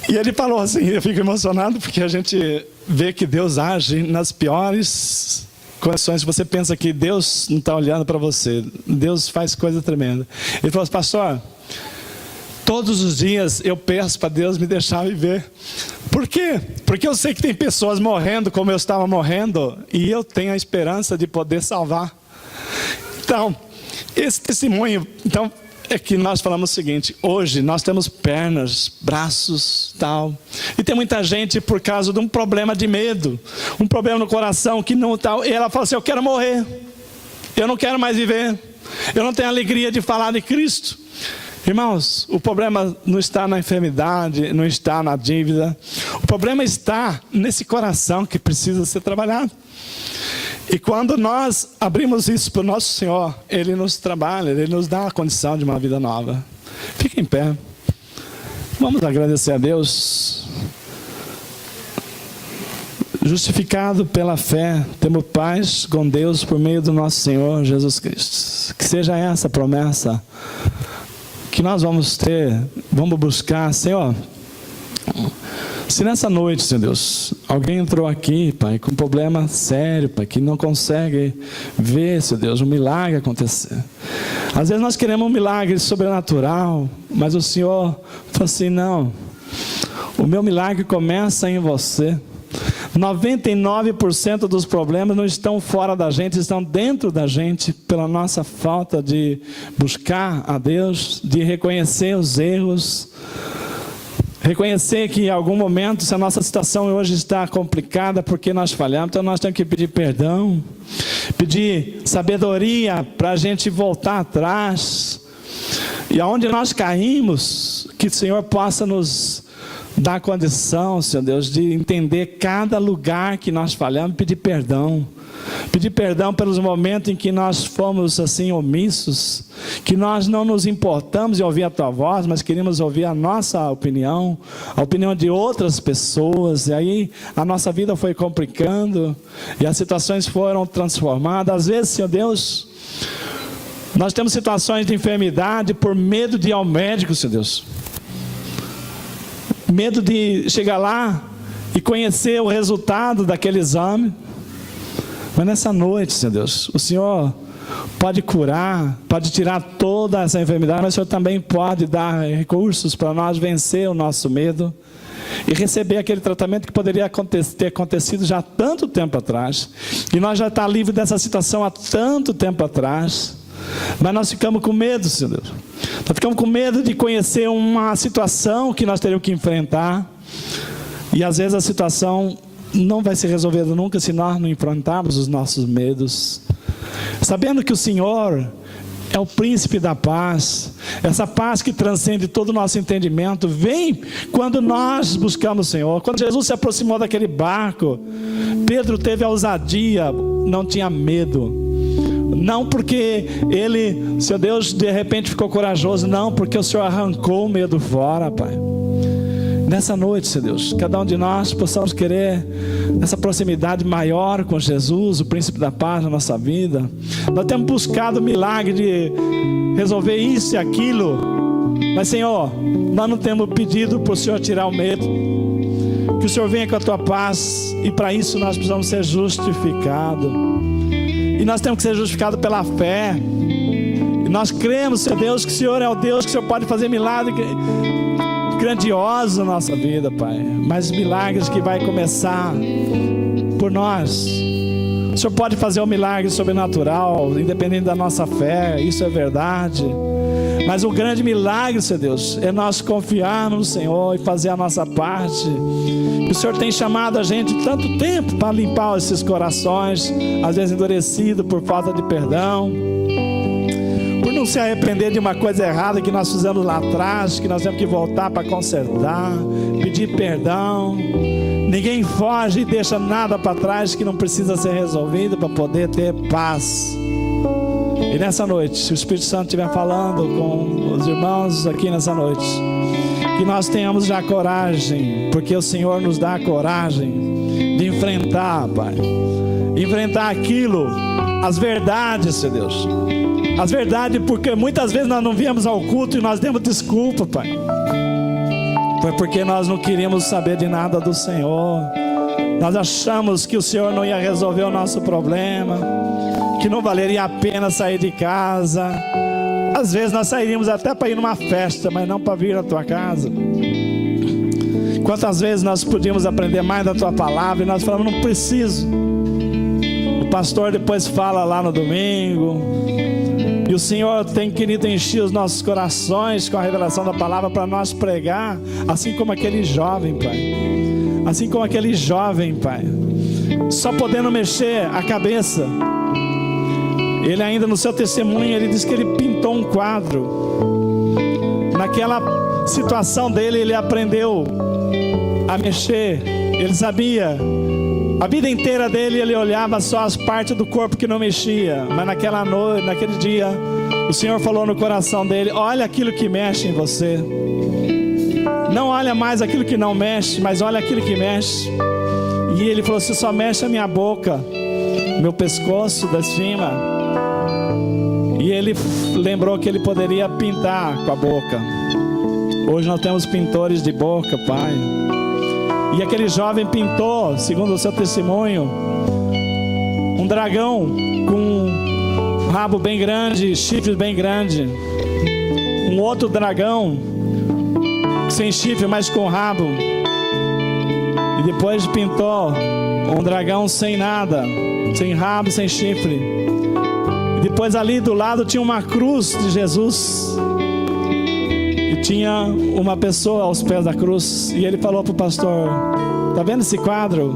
S1: E ele falou assim, eu fico emocionado porque a gente vê que Deus age nas piores condições. Você pensa que Deus não está olhando para você, Deus faz coisa tremenda. Ele falou assim: pastor, todos os dias eu peço para Deus me deixar viver. Por quê? Porque eu sei que tem pessoas morrendo como eu estava morrendo, e eu tenho a esperança de poder salvar. Então, esse testemunho, então, é que nós falamos o seguinte: hoje nós temos pernas, braços, tal, e tem muita gente por causa de um problema de medo, um problema no coração que não tal, e ela fala assim: eu quero morrer, eu não quero mais viver, eu não tenho alegria de falar de Cristo. Irmãos, o problema não está na enfermidade, não está na dívida, o problema está nesse coração que precisa ser trabalhado. E quando nós abrimos isso para o nosso Senhor, Ele nos trabalha, Ele nos dá a condição de uma vida nova. Fique em pé. Vamos agradecer a Deus. Justificado pela fé, temos paz com Deus por meio do nosso Senhor Jesus Cristo. Que seja essa a promessa que nós vamos ter, vamos buscar. Senhor, se nessa noite, Senhor Deus, alguém entrou aqui, Pai, com um problema sério, Pai, que não consegue ver, Senhor Deus, um milagre acontecer. Às vezes nós queremos um milagre sobrenatural, mas o Senhor falou assim: não, o meu milagre começa em você. 99% dos problemas não estão fora da gente, estão dentro da gente, pela nossa falta de buscar a Deus, de reconhecer os erros. Reconhecer que em algum momento, se a nossa situação hoje está complicada porque nós falhamos, então nós temos que pedir perdão, pedir sabedoria para a gente voltar atrás. E aonde nós caímos, que o Senhor possa nos dar condição, Senhor Deus, de entender cada lugar que nós falhamos, pedir perdão. Pedir perdão pelos momentos em que nós fomos assim omissos, que nós não nos importamos em ouvir a tua voz, mas queríamos ouvir a nossa opinião, a opinião de outras pessoas, e aí a nossa vida foi complicando, e as situações foram transformadas. Às vezes, Senhor Deus, nós temos situações de enfermidade por medo de ir ao médico, Senhor Deus. Medo de chegar lá e conhecer o resultado daquele exame. Mas nessa noite, Senhor Deus, o Senhor pode curar, pode tirar toda essa enfermidade, mas o Senhor também pode dar recursos para nós vencer o nosso medo e receber aquele tratamento que poderia ter acontecido já há tanto tempo atrás. E nós já estamos livres dessa situação há tanto tempo atrás. Mas nós ficamos com medo, Senhor Deus. Nós ficamos com medo de conhecer uma situação que nós teríamos que enfrentar. E às vezes a situação não vai ser resolvida nunca se nós não enfrentarmos os nossos medos. Sabendo que o Senhor é o príncipe da paz. Essa paz que transcende todo o nosso entendimento vem quando nós buscamos o Senhor. Quando Jesus se aproximou daquele barco, Pedro teve a ousadia, não tinha medo. Não porque ele, Senhor Deus, de repente ficou corajoso. Não, porque o Senhor arrancou o medo fora, Pai. Nessa noite, Senhor Deus, cada um de nós possamos querer essa proximidade maior com Jesus, o príncipe da paz na nossa vida. Nós temos buscado o milagre de resolver isso e aquilo, mas Senhor, nós não temos pedido para o Senhor tirar o medo. Que o Senhor venha com a tua paz, e para isso nós precisamos ser justificados. E nós temos que ser justificados pela fé. E nós cremos, Senhor Deus, que o Senhor é o Deus, que o Senhor pode fazer milagre grandioso na nossa vida, Pai. Mas milagres que vai começar por nós. O Senhor pode fazer um milagre sobrenatural, independente da nossa fé, isso é verdade. Mas o grande milagre, Senhor Deus, é nós confiarmos no Senhor e fazer a nossa parte. O Senhor tem chamado a gente tanto tempo para limpar esses corações, às vezes endurecidos por falta de perdão, por não se arrepender de uma coisa errada que nós fizemos lá atrás, que nós temos que voltar para consertar, pedir perdão. Ninguém foge e deixa nada para trás que não precisa ser resolvido para poder ter paz. E nessa noite, se o Espírito Santo estiver falando com os irmãos aqui nessa noite, que nós tenhamos já coragem, porque o Senhor nos dá coragem de enfrentar, Pai. Enfrentar aquilo, as verdades, Senhor Deus. As verdades, porque muitas vezes nós não viemos ao culto e nós demos desculpa, Pai. Foi porque nós não queríamos saber de nada do Senhor. Nós achamos que o Senhor não ia resolver o nosso problema, que não valeria a pena sair de casa. Às vezes nós sairíamos até para ir numa festa, mas não para vir à tua casa. Quantas vezes nós podíamos aprender mais da tua palavra e nós falamos, não preciso. O pastor depois fala lá no domingo, e o Senhor tem querido encher os nossos corações com a revelação da palavra para nós pregar, assim como aquele jovem, Pai. Assim como aquele jovem, Pai, só podendo mexer a cabeça. Ele ainda no seu testemunho, ele diz que ele pintou um quadro. Naquela situação dele, ele aprendeu a mexer. Ele sabia. A vida inteira dele, ele olhava só as partes do corpo que não mexia. Mas naquela noite, naquele dia, o Senhor falou no coração dele, olha aquilo que mexe em você. Não olha mais aquilo que não mexe, mas olha aquilo que mexe. E ele falou, você só mexe a minha boca, meu pescoço da cima. E ele lembrou que ele poderia pintar com a boca. Hoje nós temos pintores de boca, Pai. E aquele jovem pintou, segundo o seu testemunho, um dragão com um rabo bem grande, chifres bem grandes. Um outro dragão sem chifre, mas com rabo. E depois pintou um dragão sem nada, sem rabo, sem chifre. E depois ali do lado tinha uma cruz de Jesus. E tinha uma pessoa aos pés da cruz. E ele falou para o pastor: tá vendo esse quadro?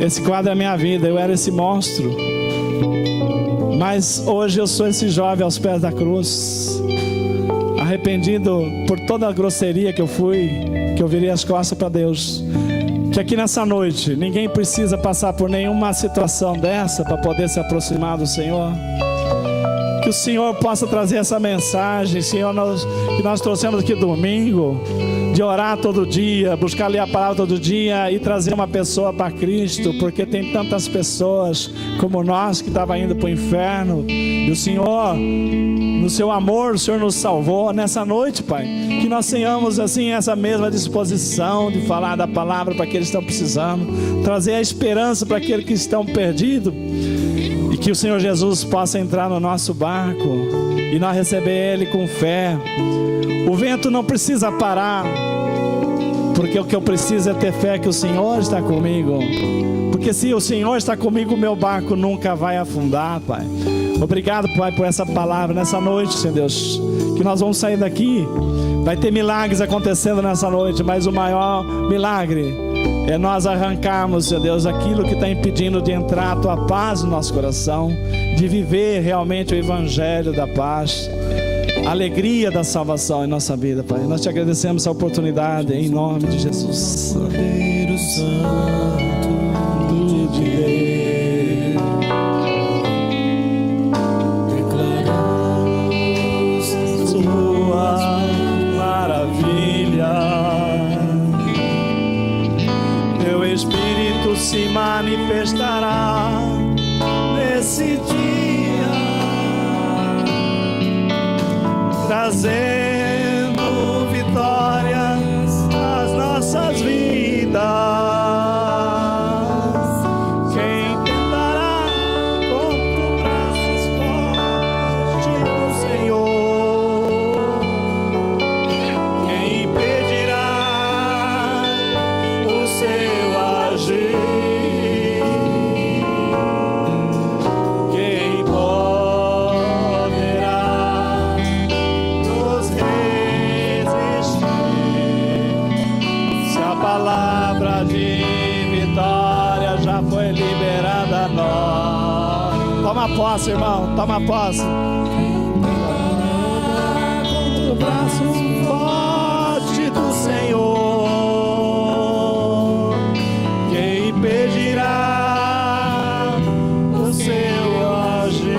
S1: Esse quadro é a minha vida. Eu era esse monstro, mas hoje eu sou esse jovem aos pés da cruz, arrependido por toda a grosseria que eu fui, que eu virei as costas para Deus. Que aqui nessa noite ninguém precisa passar por nenhuma situação dessa para poder se aproximar do Senhor. Que o Senhor possa trazer essa mensagem, Senhor, que nós trouxemos aqui domingo, de orar todo dia, buscar ler a palavra todo dia e trazer uma pessoa para Cristo, porque tem tantas pessoas como nós que estavam indo para o inferno, e o Senhor, no seu amor, o Senhor nos salvou nessa noite, Pai. Que nós tenhamos assim essa mesma disposição de falar da palavra para aqueles que estão precisando, trazer a esperança para aqueles que estão perdidos, e que o Senhor Jesus possa entrar no nosso barco e nós receber Ele com fé. O vento não precisa parar, porque o que eu preciso é ter fé que o Senhor está comigo. Porque se o Senhor está comigo, o meu barco nunca vai afundar, Pai. Obrigado, Pai, por essa palavra nessa noite, Senhor Deus. Que nós vamos sair daqui, vai ter milagres acontecendo nessa noite, mas o maior milagre é nós arrancarmos, Senhor Deus, aquilo que está impedindo de entrar a Tua paz no nosso coração, de viver realmente o Evangelho da paz, a alegria da salvação em nossa vida, Pai. Nós te agradecemos essa oportunidade, em nome de Jesus. Cordeiro Santo de Deus, declaramos Sua maravilha. Teu Espírito se manifestará nesse dia, trazendo vitórias às nossas vidas. Quem tentará contra o braço forte do Senhor? Quem impedirá o seu agir? Toma posse, irmão, toma posse. Contra o braço forte do Senhor, quem impedirá o seu agir?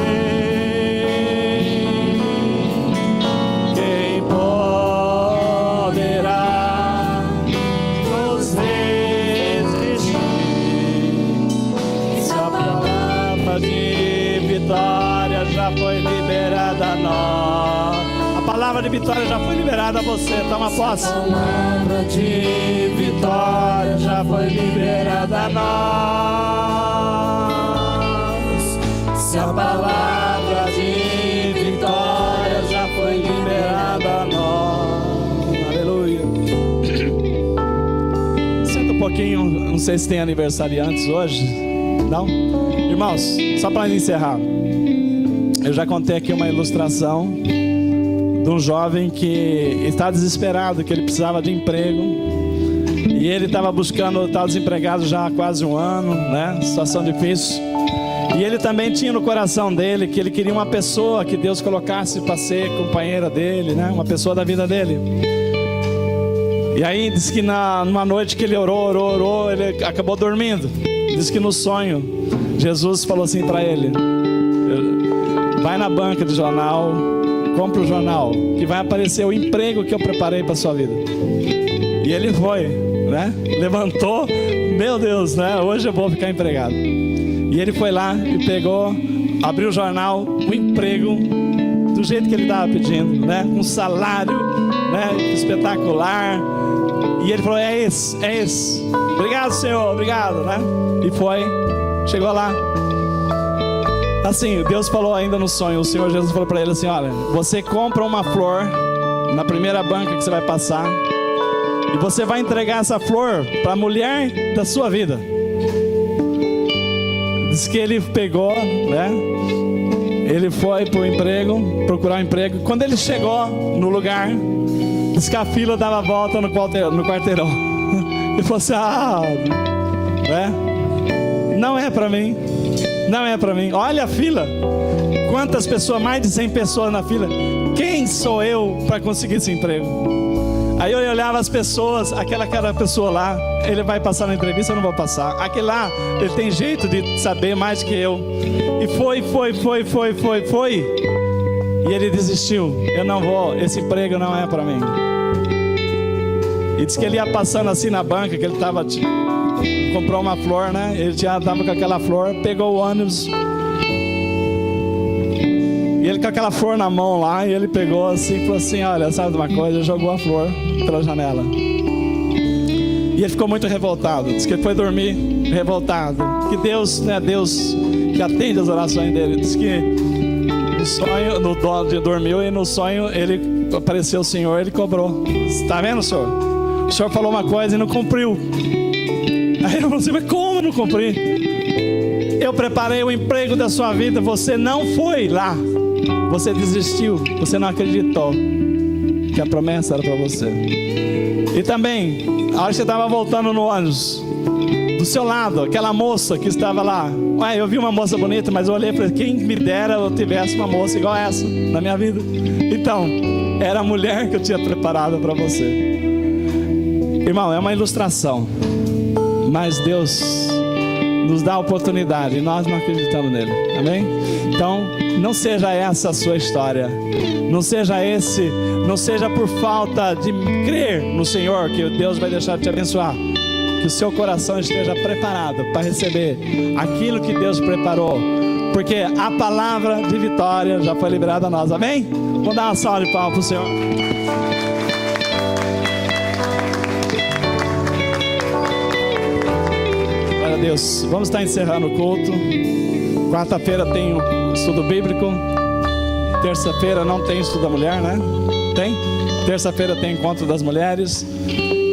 S1: Quem poderá nos resistir? Se a palavra de vitória já foi liberada a nós. A palavra de vitória já foi liberada a você. Toma posse. A palavra de vitória já foi liberada a nós. Se a palavra de vitória já foi liberada a nós. Aleluia. Senta um pouquinho. Não sei se tem aniversariantes hoje. Não? Irmãos, só para encerrar, eu já contei aqui uma ilustração de um jovem que está desesperado, que ele precisava de emprego, e ele estava buscando, estava desempregado já há quase um ano, né? Situação difícil. E ele também tinha no coração dele que ele queria uma pessoa que Deus colocasse para ser companheira dele, né? Uma pessoa da vida dele. E aí diz que numa noite que ele orou, ele acabou dormindo. Diz que no sonho Jesus falou assim para ele: vai na banca de jornal, compra o jornal, que vai aparecer o emprego que eu preparei para sua vida. E ele foi, né? Levantou, meu Deus, né? Hoje eu vou ficar empregado. E ele foi lá e pegou, abriu o jornal, o emprego do jeito que ele estava pedindo, né? Um salário, né? Espetacular. E ele falou: é esse. Obrigado, Senhor, obrigado, né? E foi, chegou lá. Assim, Deus falou ainda no sonho, o Senhor Jesus falou para ele assim: olha, você compra uma flor na primeira banca que você vai passar, e você vai entregar essa flor para a mulher da sua vida. Diz que ele pegou, né? Ele foi pro emprego, procurar um emprego. Quando ele chegou no lugar, disse que a fila dava a volta no quarteirão. Ele falou assim, não é para mim. Não é para mim. Olha a fila. Quantas pessoas, mais de 100 pessoas na fila. Quem sou eu para conseguir esse emprego? Aí eu olhava as pessoas, aquela pessoa lá, ele vai passar na entrevista, eu não vou passar. Aquele lá, ele tem jeito de saber mais que eu. E foi. E ele desistiu. Eu não vou, esse emprego não é para mim. E disse que ele ia passando assim na banca, que ele estava, comprou uma flor, né? Ele já estava com aquela flor, pegou o ônibus. E ele com aquela flor na mão lá, e ele pegou assim, falou assim, olha, sabe de uma coisa? Jogou a flor pela janela. E ele ficou muito revoltado. Disse que ele foi dormir revoltado. Que Deus, né, Deus que atende as orações dele. Disse que no sonho, ele dormiu e no sonho ele apareceu o Senhor, ele cobrou. Está vendo, Senhor? O Senhor falou uma coisa e não cumpriu. Aí ele falou assim, mas como eu não cumpri? Eu preparei o emprego da sua vida, você não foi lá. Você desistiu, você não acreditou que a promessa era para você. E também, a hora que você estava voltando no ônibus, do seu lado, aquela moça que estava lá. Ué, eu vi uma moça bonita, mas eu olhei e falei, quem me dera eu tivesse uma moça igual essa na minha vida. Então, era a mulher que eu tinha preparado para você. Irmão, é uma ilustração, mas Deus nos dá a oportunidade e nós não acreditamos nele, amém? Então, não seja essa a sua história, não seja por falta de crer no Senhor que Deus vai deixar de te abençoar. Que o seu coração esteja preparado para receber aquilo que Deus preparou, porque a palavra de vitória já foi liberada a nós, amém? Vamos dar uma salva de palmas para o Senhor. Glória a Deus. Vamos estar encerrando o culto. Quarta-feira tem o estudo bíblico. Terça-feira não tem estudo da mulher, né? Tem? Terça-feira tem encontro das mulheres.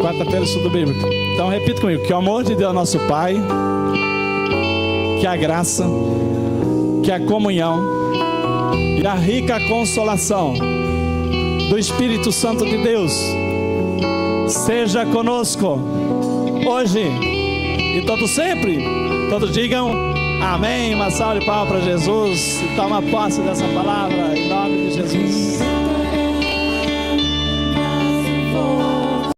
S1: Quarta-feira estudo bíblico. Então repita comigo, que o amor de Deus nosso Pai, que a graça, que a comunhão e a rica consolação do Espírito Santo de Deus seja conosco hoje e todos sempre. Todos digam amém. Uma salva de palmas para Jesus. E toma posse dessa palavra em nome de Jesus.